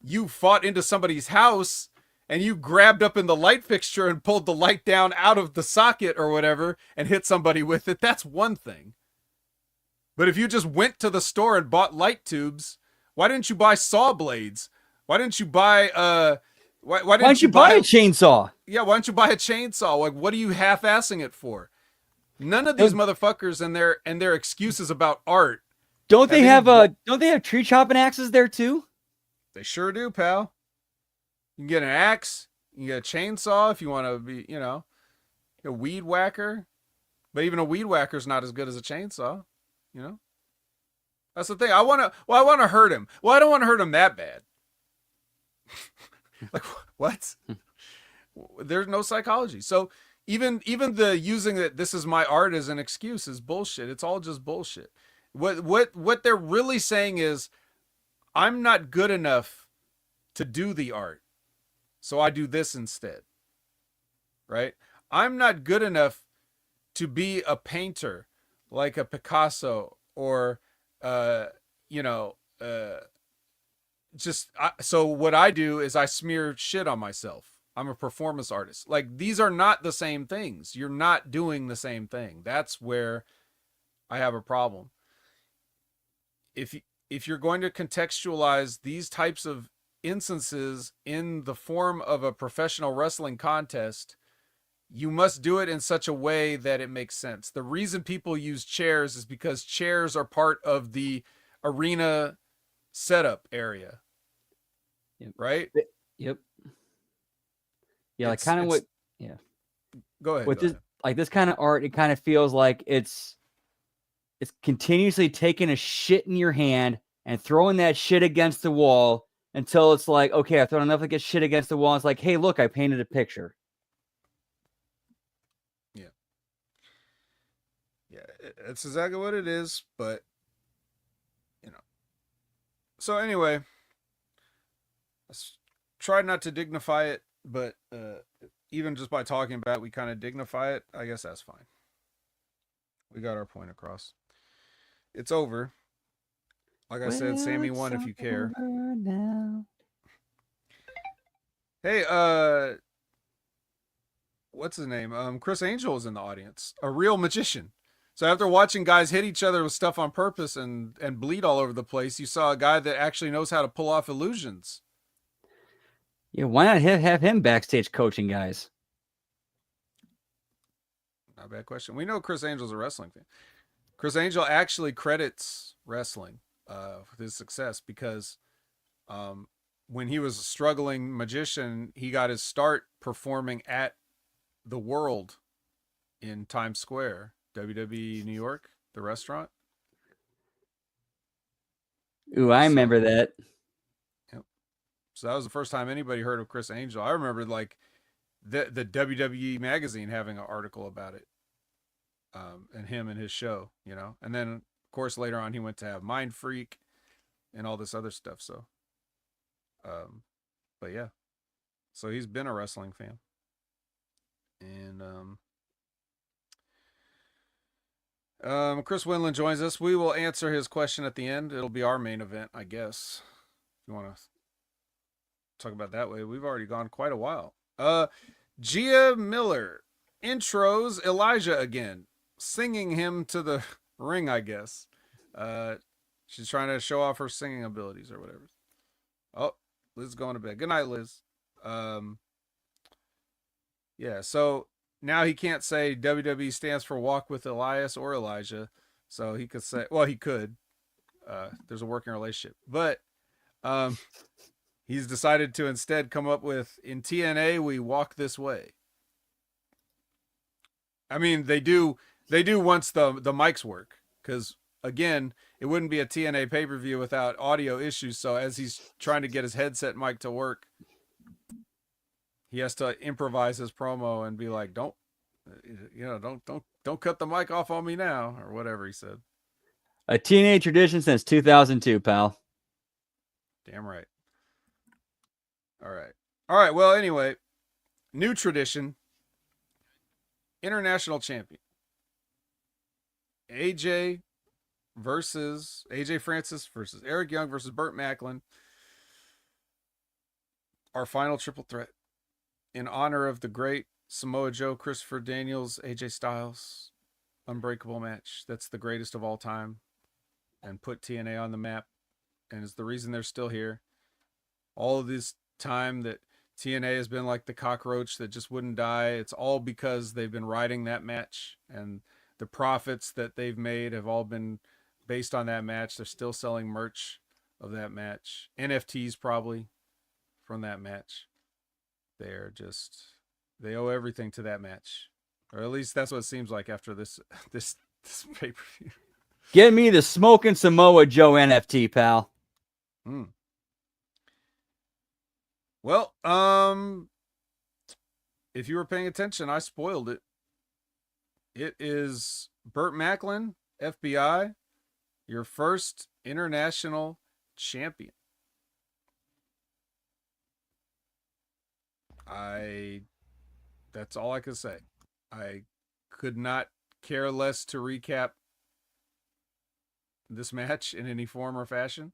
Speaker 1: you fought into somebody's house and you grabbed up in the light fixture and pulled the light down out of the socket or whatever and hit somebody with it, that's one thing. But if you just went to the store and bought light tubes, why didn't you buy saw blades? Why didn't you buy why
Speaker 2: Why
Speaker 1: didn't
Speaker 2: don't you
Speaker 1: you
Speaker 2: buy
Speaker 1: buy
Speaker 2: a chainsaw?
Speaker 1: yeah, why don't you buy a chainsaw? Like what are you half-assing it for? None of these motherfuckers and their excuses about art
Speaker 2: Don't they
Speaker 1: have any
Speaker 2: have don't they have tree chopping axes there too?
Speaker 1: They sure do, pal. You can get an axe, you can get a chainsaw if you want to be, a weed whacker. But even a weed whacker's not as good as a chainsaw, you know? That's the thing. I want to hurt him. Well, I don't want to hurt him that bad. Like what? There's no psychology. So even the using that this is my art as an excuse is bullshit. It's all just bullshit. What they're really saying is I'm not good enough to do the art. So I do this instead. Right? I'm not good enough to be a painter like a Picasso or you know, so what I do is I smear shit on myself. I'm a performance artist. Like these are not the same things. You're not doing the same thing. That's where I have a problem. If you're going to contextualize these types of instances in the form of a professional wrestling contest, you must do it in such a way that it makes sense. The reason people use chairs is because chairs are part of the arena setup area.
Speaker 2: Yep.
Speaker 1: Right?
Speaker 2: Yep. Yeah, like kind of what. Yeah.
Speaker 1: Go ahead.
Speaker 2: With this, like this kind of art, it kind of feels like it's continuously taking a shit in your hand and throwing that shit against the wall until it's like, okay, I've thrown enough to get shit against the wall. It's like, hey, look, I painted a picture.
Speaker 1: Yeah. Yeah, it's exactly what it is, but So anyway, let's try not to dignify it, but even just by talking about it, we kind of dignify it. I guess that's fine. We got our point across. It's over. Like I said, Sammy won if you care.
Speaker 2: Now.
Speaker 1: Hey, what's his name? Chris Angel is in the audience. A real magician. So after watching guys hit each other with stuff on purpose and bleed all over the place, you saw a guy that actually knows how to pull off illusions.
Speaker 2: Yeah, why not have him backstage coaching guys?
Speaker 1: Not a bad question. We know Chris Angel's a wrestling fan. Chris Angel actually credits wrestling with his success because um, when he was a struggling magician, he got his start performing at the World in Times Square, WWE New York, the restaurant.
Speaker 2: Ooh, I
Speaker 1: So,
Speaker 2: remember that.
Speaker 1: yep. So that was the first time anybody heard of Chris Angel. I remember like the WWE magazine having an article about it, and him and his show, And then of course later on he went to have Mind Freak and all this other stuff. So, um, but yeah, so he's been a wrestling fan, and Chris Winland joins us. We will answer his question at the end. It'll be our main event, I guess. If you want to talk about that way, we've already gone quite a while. Gia Miller intros Elijah again, singing him to the ring, I guess. She's trying to show off her singing abilities or whatever. Oh, Liz is going to bed. Good night, Liz. Yeah, so now he can't say WWE stands for Walk with Elias or Elijah. So he could say, well, he could. There's a working relationship. But he's decided to instead come up with, in TNA, we walk this way. I mean, they do once the mics work. Because, again, it wouldn't be a TNA pay-per-view without audio issues. So as he's trying to get his headset mic to work, he has to improvise his promo and be like, don't cut the mic off on me now, or whatever he said.
Speaker 2: A TNA tradition since 2002, pal.
Speaker 1: Damn right. All right. Well, anyway, new tradition. International champion. AJ Francis versus Eric Young versus Burt Macklin. Our final triple threat in honor of the great Samoa Joe, Christopher Daniels, AJ Styles unbreakable match. That's the greatest of all time and put TNA on the map and is the reason they're still here. All of this time that TNA has been like the cockroach that just wouldn't die, it's all because they've been riding that match, and the profits that they've made have all been based on that match. They're still selling merch of that match, NFTs probably from that match. They owe everything to that match, or at least that's what it seems like after this pay-per-view.
Speaker 2: Get me the Smoking Samoa Joe NFT, pal.
Speaker 1: Well, if you were paying attention, I spoiled it. It is Burt Macklin, FBI, your first international champion. That's all I could say. I could not care less to recap this match in any form or fashion.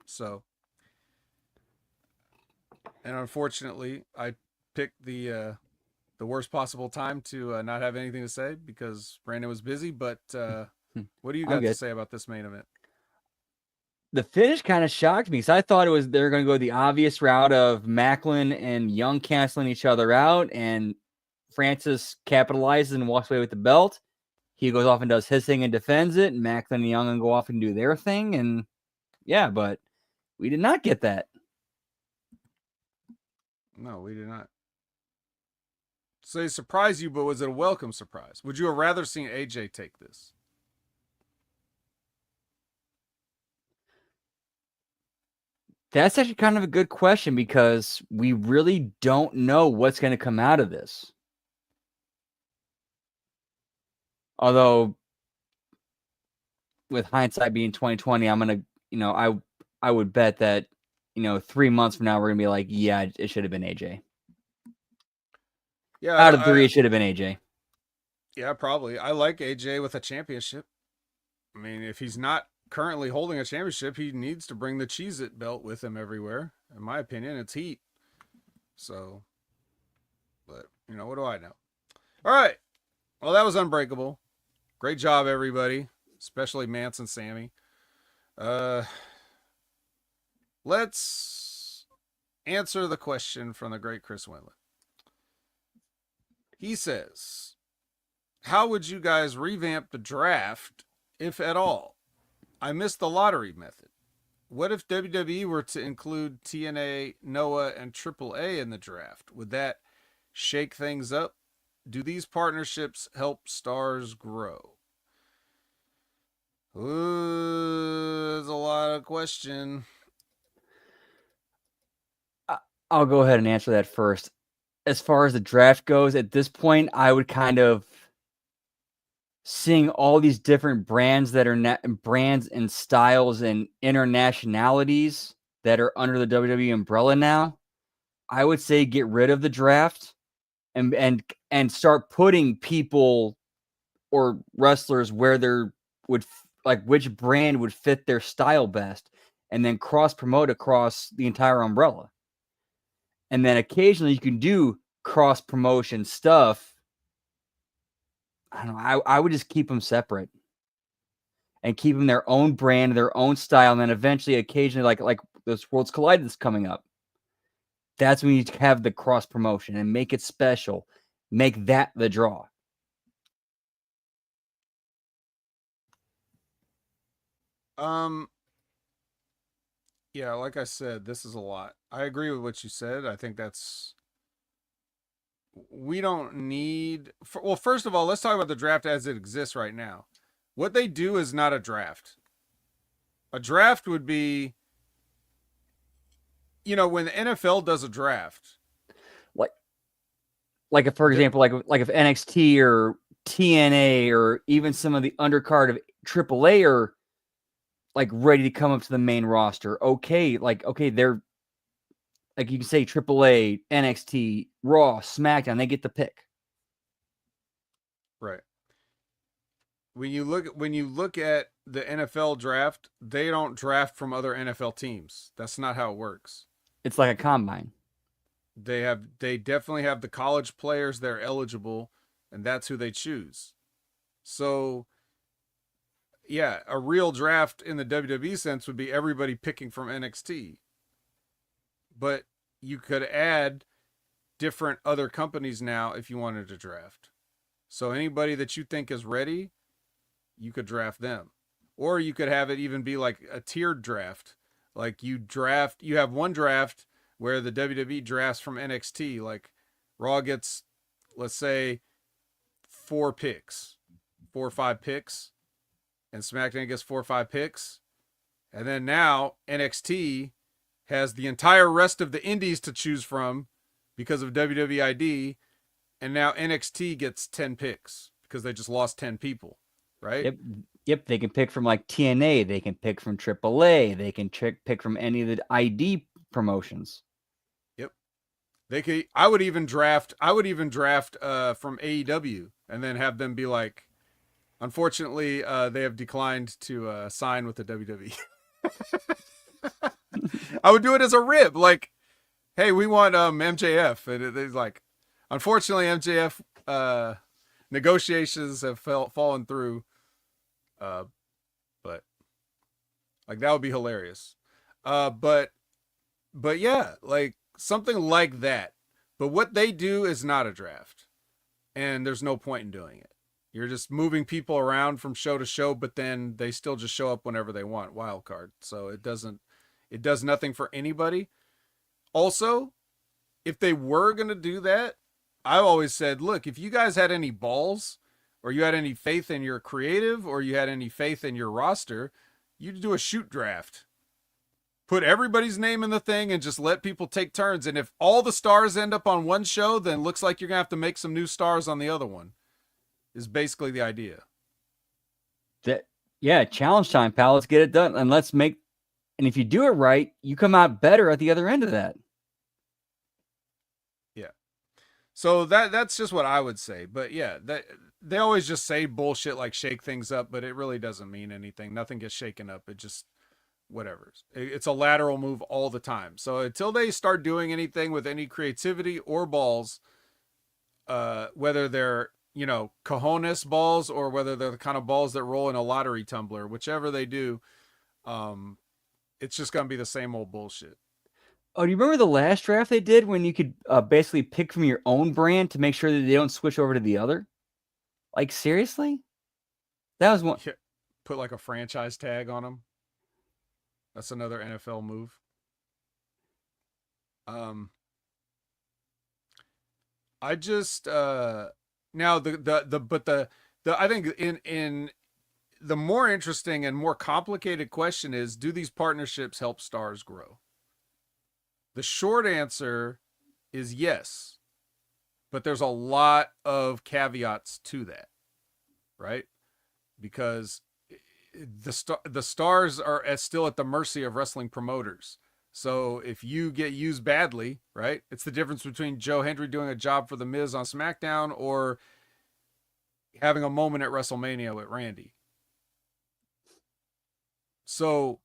Speaker 1: So, and unfortunately, I picked the worst possible time to not have anything to say because Brandon was busy. But what do you got to say about this main event?
Speaker 2: The finish kind of shocked me because I thought they're going to go the obvious route of Macklin and Young canceling each other out, and Francis capitalizes and walks away with the belt. He goes off and does his thing and defends it, and Macklin and Young go off and do their thing, and yeah, but we did not get that.
Speaker 1: No, we did not. So it surprised you, but was it a welcome surprise? Would you have rather seen AJ take this?
Speaker 2: That's actually kind of a good question because we really don't know what's going to come out of this. Although, with hindsight being 2020, I'm going to, I would bet that, 3 months from now, we're going to be like, yeah, it should have been AJ.
Speaker 1: Yeah.
Speaker 2: Out of 3, it should have been AJ.
Speaker 1: Yeah, probably. I like AJ with a championship. I mean, if he's not currently holding a championship, he needs to bring the Cheez-It belt with him everywhere. In my opinion, it's heat. So, but, what do I know? All right. Well, that was Unbreakable. Great job, everybody, especially Mance and Sammy. Let's answer the question from the great Chris Winland. He says, how would you guys revamp the draft, if at all? I missed the lottery method. What if WWE were to include TNA, Noah, and AAA in the draft? Would that shake things up? Do these partnerships help stars grow? Ooh, there's a lot of question.
Speaker 2: I'll go ahead and answer that first. As far as the draft goes, at this point, I would kind of seeing all these different brands that are brands and styles and internationalities that are under the WWE umbrella now. I would say get rid of the draft and start putting people or wrestlers where they're would like which brand would fit their style best, and then cross promote across the entire umbrella. And then occasionally you can do cross promotion stuff. I don't know. I would just keep them separate and keep them their own brand, their own style, and then eventually, occasionally, like this Worlds Collide that's coming up. That's when you have the cross promotion and make it special. Make that the draw.
Speaker 1: Yeah, like I said, this is a lot. I agree with what you said. I think we don't need. Well, first of all, let's talk about the draft as it exists right now. What they do is not a draft. A draft would be, when the NFL does a draft,
Speaker 2: like if, for example, like if NXT or TNA or even some of the undercard of AAA are like ready to come up to the main roster. Okay, they're like you can say AAA, NXT, Raw, SmackDown, they get the pick.
Speaker 1: right? When you look at the NFL draft, they don't draft from other NFL teams. That's not how it works.
Speaker 2: It's like a combine.
Speaker 1: They definitely have the college players that are eligible, and that's who they choose. So yeah, a real draft in the WWE sense would be everybody picking from NXT. But you could add different other companies now if you wanted to draft. So anybody that you think is ready, you could draft them. Or you could have it even be like a tiered draft. Like you have one draft where the WWE drafts from NXT. Like Raw gets, let's say, 4 or 5 picks, and SmackDown gets 4 or 5 picks. And then now NXT has the entire rest of the indies to choose from because of WWID, and now NXT gets 10 picks because they just lost 10 people, right?
Speaker 2: Yep. They can pick from like TNA, they can pick from AAA, they can pick from any of the ID promotions.
Speaker 1: Yep. They could. I would even draft from AEW and then have them be like, unfortunately, they have declined to sign with the WWE. I would do it as a rib, like, hey, we want MJF, and it's like, unfortunately, MJF negotiations have fallen through, but like that would be hilarious. But yeah, like something like that. But what they do is not a draft, and there's no point in doing it. You're just moving people around from show to show, but then they still just show up whenever they want, wild card. So it does nothing for anybody. Also, if they were going to do that, I've always said, look, if you guys had any balls, or you had any faith in your creative, or you had any faith in your roster, you'd do a shoot draft. Put everybody's name in the thing and just let people take turns. And if all the stars end up on one show, then looks like you're going to have to make some new stars on the other one. Is basically the idea.
Speaker 2: Challenge time, pal. Let's get it done. And and if you do it right, you come out better at the other end of that.
Speaker 1: Yeah. So that's just what I would say. But yeah, they always just say bullshit like shake things up, but it really doesn't mean anything. Nothing gets shaken up. It just whatever. It's a lateral move all the time. So until they start doing anything with any creativity or balls, whether they're cojones balls or whether they're the kind of balls that roll in a lottery tumbler, whichever they do, it's just gonna be the same old bullshit.
Speaker 2: Oh, do you remember the last draft they did when you could basically pick from your own brand to make sure that they don't switch over to the other? Like, seriously? That was one.
Speaker 1: Yeah, put like a franchise tag on them. That's another NFL move. Um, I just now the but the I think in the more interesting and more complicated question is, do these partnerships help stars grow? The short answer is yes, but there's a lot of caveats to that, right? Because the stars are still at the mercy of wrestling promoters. So if you get used badly, right? It's the difference between Joe Hendry doing a job for the Miz on SmackDown or having a moment at WrestleMania with Randy. So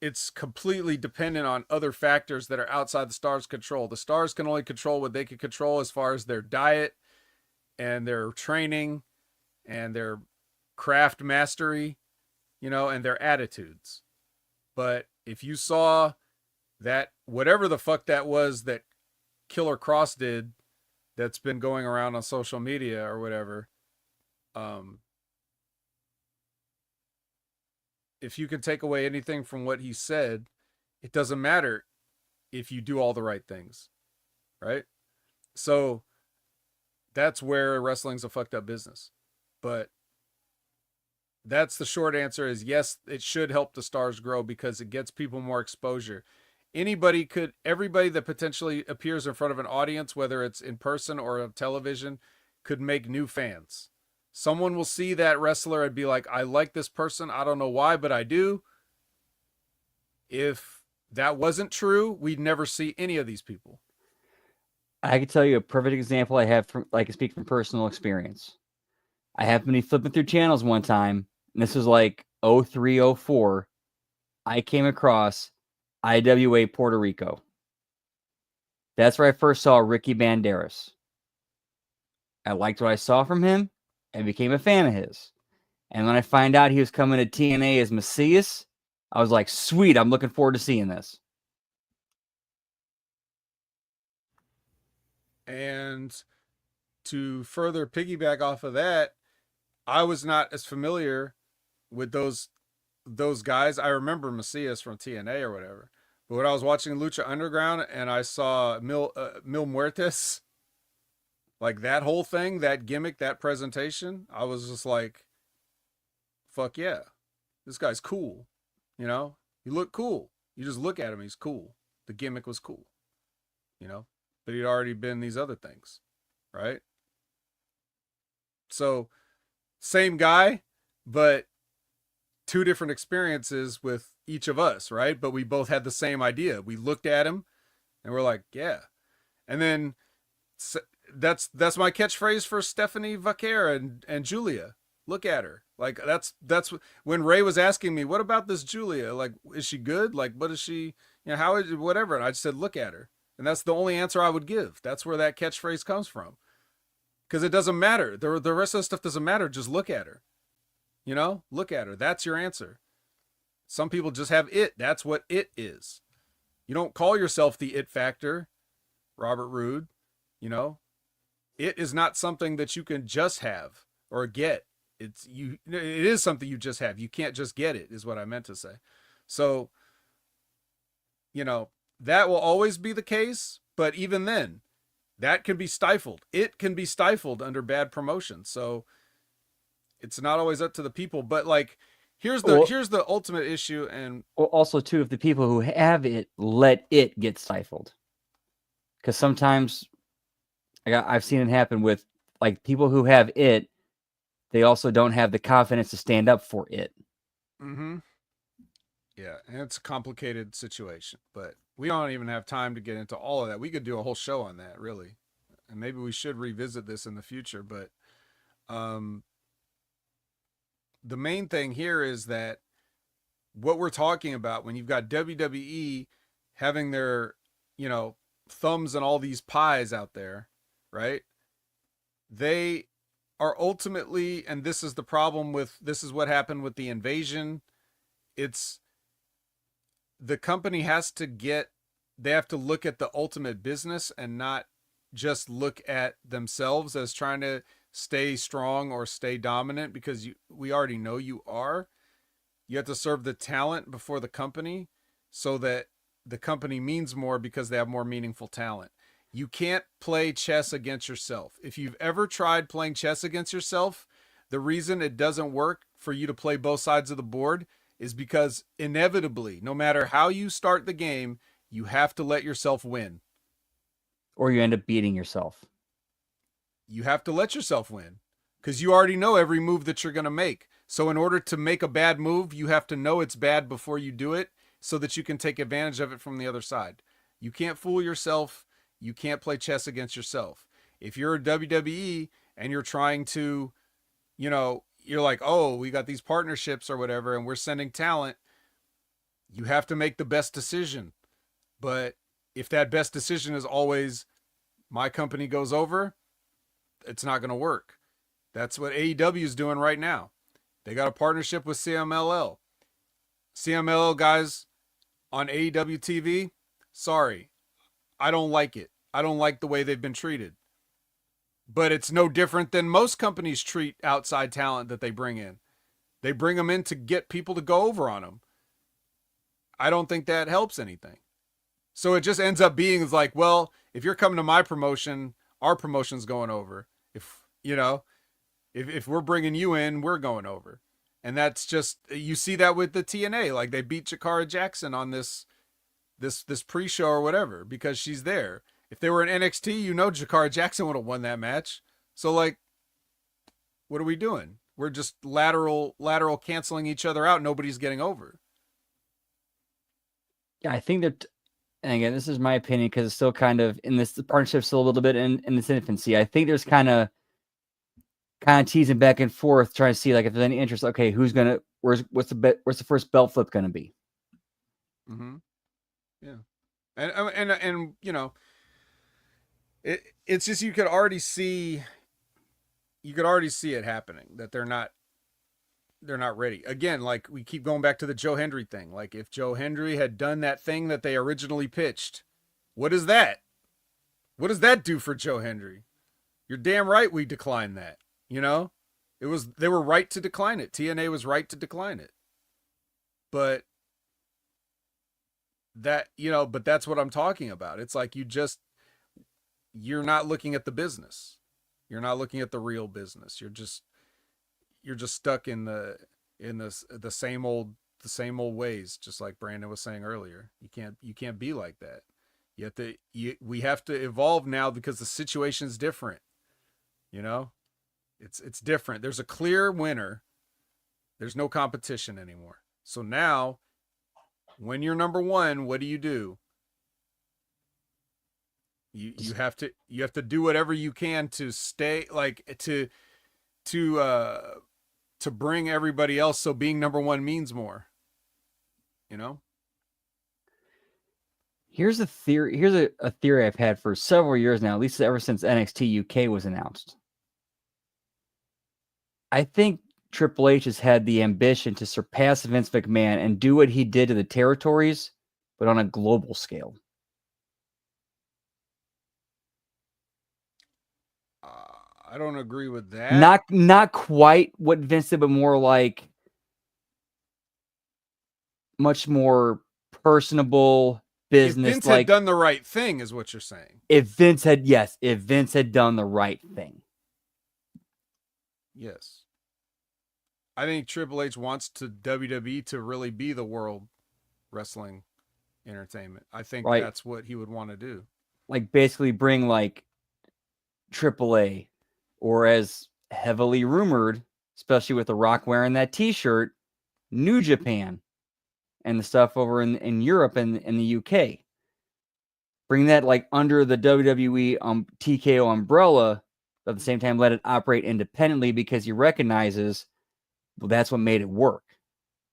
Speaker 1: it's completely dependent on other factors that are outside the stars' control. The stars can only control what they can control as far as their diet and their training and their craft mastery, and their attitudes. But if you saw that whatever the fuck that was that Killer Cross did that's been going around on social media or whatever, um, if you can take away anything from what he said, it doesn't matter if you do all the right things, right? So that's where wrestling's a fucked up business. But that's the short answer is yes, it should help the stars grow because it gets people more exposure. Everybody that potentially appears in front of an audience, whether it's in person or on television, could make new fans. Someone will see that wrestler and be like, I like this person. I don't know why, but I do. If that wasn't true, we'd never see any of these people.
Speaker 2: I can tell you a perfect example I have from, I can speak from personal experience. I happened to be flipping through channels one time, and this was like 0304. I came across IWA Puerto Rico. That's where I first saw Ricky Banderas. I liked what I saw from him and became a fan of his. And when I find out he was coming to TNA as Messias, I was like, sweet, I'm looking forward to seeing this.
Speaker 1: And to further piggyback off of that, I was not as familiar with those guys. I remember Macias from TNA or whatever. But when I was watching Lucha Underground and I saw Mil Muertes, like that whole thing, that gimmick, that presentation, I was just like, fuck yeah, this guy's cool. You know, he looked cool. You just look at him, he's cool. The gimmick was cool, you know, but he'd already been these other things, right? So, same guy, but two different experiences with each of us, right? But we both had the same idea. We looked at him and we're like, yeah. And then that's my catchphrase for Stephanie Vaquera and Julia. Look at her. Like that's when Ray was asking me, what about this Julia? Like, is she good? Like, what is she? How is whatever? And I just said, look at her. And that's the only answer I would give. That's where that catchphrase comes from. Because it doesn't matter. The rest of the stuff doesn't matter. Just look at her. Look at her. That's your answer. Some people just have it. That's what it is. You don't call yourself the it factor, Robert Roode. You know, it is not something that you can just have or get. It is something you just have. You can't just get it, is what I meant to say. So, that will always be the case, but even then, that can be stifled. It can be stifled under bad promotion. So it's not always up to the people, but like here's the ultimate issue. And
Speaker 2: also too, if the people who have it let it get stifled, because sometimes I've seen it happen with like people who have it, they also don't have the confidence to stand up for it.
Speaker 1: Mm-hmm. Yeah, and it's a complicated situation, but we don't even have time to get into all of that. We could do a whole show on that, really, and maybe we should revisit this in the future. But um, the main thing here is that what we're talking about when you've got WWE having their, thumbs in all these pies out there, right? They are ultimately, and this is the problem with this is what happened with the invasion. It's the company has to get, they have to look at the ultimate business and not just look at themselves as trying to stay strong or stay dominant, because we already know you are. You have to serve the talent before the company, so that the company means more because they have more meaningful talent. You can't play chess against yourself. If you've ever tried playing chess against yourself, the reason it doesn't work for you to play both sides of the board is because inevitably, no matter how you start the game, you have to let yourself win.
Speaker 2: Or you end up beating yourself.
Speaker 1: You have to let yourself win because you already know every move that you're going to make. So, in order to make a bad move, you have to know it's bad before you do it so that you can take advantage of it from the other side. You can't fool yourself. You can't play chess against yourself. If you're a WWE and you're trying to, you're like, oh, we got these partnerships or whatever, and we're sending talent, you have to make the best decision. But if that best decision is always my company goes over, it's not going to work. That's what AEW is doing right now. They got a partnership with CMLL. CMLL guys on AEW TV, sorry, I don't like it. I don't like the way they've been treated. But it's no different than most companies treat outside talent that they bring in. They bring them in to get people to go over on them. I don't think that helps anything. So it just ends up being like, well, if you're coming to my promotion, our promotion's going over. If we're bringing you in, we're going over. And that's just, you see that with the TNA. Like, they beat Jakara Jackson on this pre-show or whatever because she's there. If they were in NXT, Jakara Jackson would have won that match. So, like, what are we doing? We're just lateral canceling each other out. Nobody's getting over.
Speaker 2: Yeah, I think that, and again, this is my opinion because it's still kind of in this, the partnership's still a little bit in its infancy. I think there's kind of teasing back and forth, trying to see like if there's any interest. Okay, what's the first belt flip gonna be?
Speaker 1: Mm-hmm. Yeah, and it's just you could already see it happening, that they're not ready. Again, like, we keep going back to the Joe Hendry thing. Like, if Joe Hendry had done that thing that they originally pitched, what is that? What does that do for Joe Hendry? You're damn right we declined that. They were right to decline it. TNA was right to decline it. But but that's what I'm talking about. It's like you're not looking at the business. You're not looking at the real business. You're just stuck in the same old ways, just like Brandon was saying earlier. You can't be like that. We have to evolve now because the situation's different. It's different. There's a clear winner. There's no competition anymore. So now, when you're number one, what do? You have to do whatever you can to stay, like, to bring everybody else, so being number one means more.
Speaker 2: Here's a theory. Here's a theory I've had for several years now, at least ever since NXT UK was announced. I think Triple H has had the ambition to surpass Vince McMahon and do what he did to the territories, but on a global scale.
Speaker 1: I don't agree with that.
Speaker 2: Not quite what Vince did, but more like much more personable business.
Speaker 1: If Vince had done the right thing, is what you're saying.
Speaker 2: If Vince had done the right thing.
Speaker 1: Yes. I think Triple H wants WWE to really be the world wrestling entertainment. I think that's what he would want to do.
Speaker 2: Like, basically bring like AAA, or as heavily rumored, especially with The Rock wearing that t-shirt, New Japan and the stuff over in Europe and in the UK. Bring that like under the WWE TKO umbrella, but at the same time let it operate independently, because he recognizes, well, that's what made it work.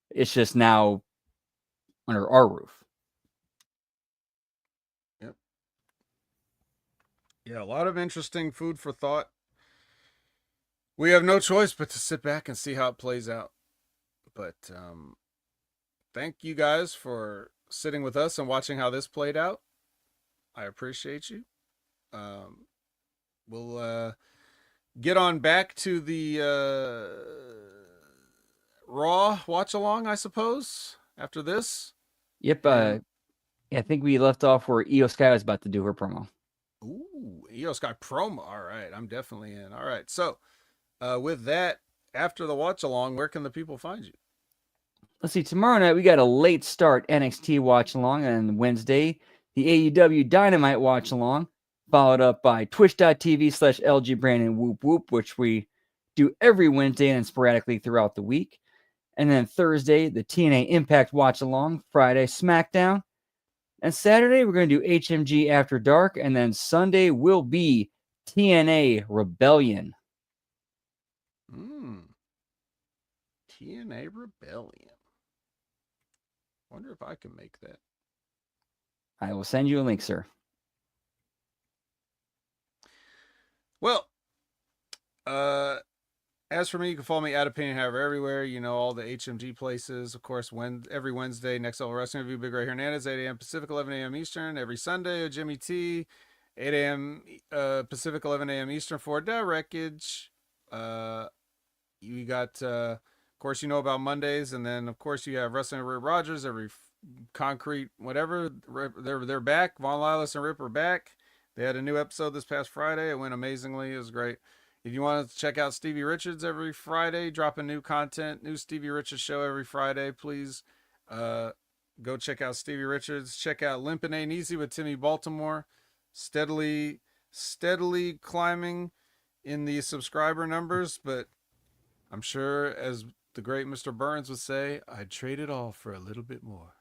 Speaker 2: It's just now under our roof.
Speaker 1: Yep. Yeah, a lot of interesting food for thought. We have no choice but to sit back and see how it plays out. But thank you guys for sitting with us and watching how this played out. I appreciate you. We'll get on back to the Raw watch along, I suppose, after this.
Speaker 2: Yep.
Speaker 1: And
Speaker 2: I think we left off where Io Sky was about to do her promo.
Speaker 1: ooh, Io Sky promo. All right, I'm definitely in. All right, so with that, after the watch along, where can the people find you?
Speaker 2: Let's see. Tomorrow night we got a late start NXT watch along, and Wednesday the AEW Dynamite watch along, followed up by Twitch.tv/LG Brandon Whoop Whoop, which we do every Wednesday and sporadically throughout the week. And then Thursday the TNA Impact watch along, Friday SmackDown, and Saturday we're going to do HMG After Dark, and then Sunday will be TNA Rebellion.
Speaker 1: TNA Rebellion. Wonder if I can make that.
Speaker 2: I will send you a link, sir.
Speaker 1: Well, as for me, you can follow me at Opinion However everywhere. You know, all the HMG places. Of course, every Wednesday, Next Level Wrestling Review, Big Ray Hernandez, 8 a.m. Pacific, 11 a.m. Eastern. Every Sunday, Jimmy T, 8 a.m. Pacific, 11 a.m. Eastern for Directage. You got, of course, you know about Mondays. And then, of course, you have Wrestling with Rip Rogers every Concrete, whatever. They're back. Von Lilas and Rip are back. They had a new episode this past Friday. It went amazingly. It was great. If you want to check out Stevie Richards every Friday, dropping new content, new Stevie Richards show every Friday, please go check out Stevie Richards. Check out Limpin' Ain't Easy with Timmy Baltimore. Steadily climbing in the subscriber numbers, but I'm sure, as the great Mr. Burns would say, I'd trade it all for a little bit more.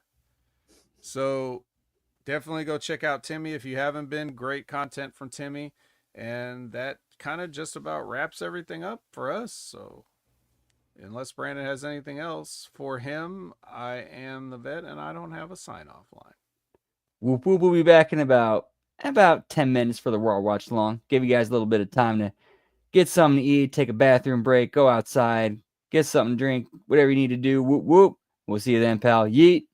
Speaker 1: So definitely go check out Timmy if you haven't been. Great content from Timmy. And that kind of just about wraps everything up for us. So unless Brandon has anything else for him, I am the vet and I don't have a sign-off line.
Speaker 2: Whoop Whoop will be back in about 10 minutes for the Raw watch along. Give you guys a little bit of time to get something to eat, take a bathroom break, go outside, get something to drink, whatever you need to do. Whoop whoop. We'll see you then, pal. Yeet.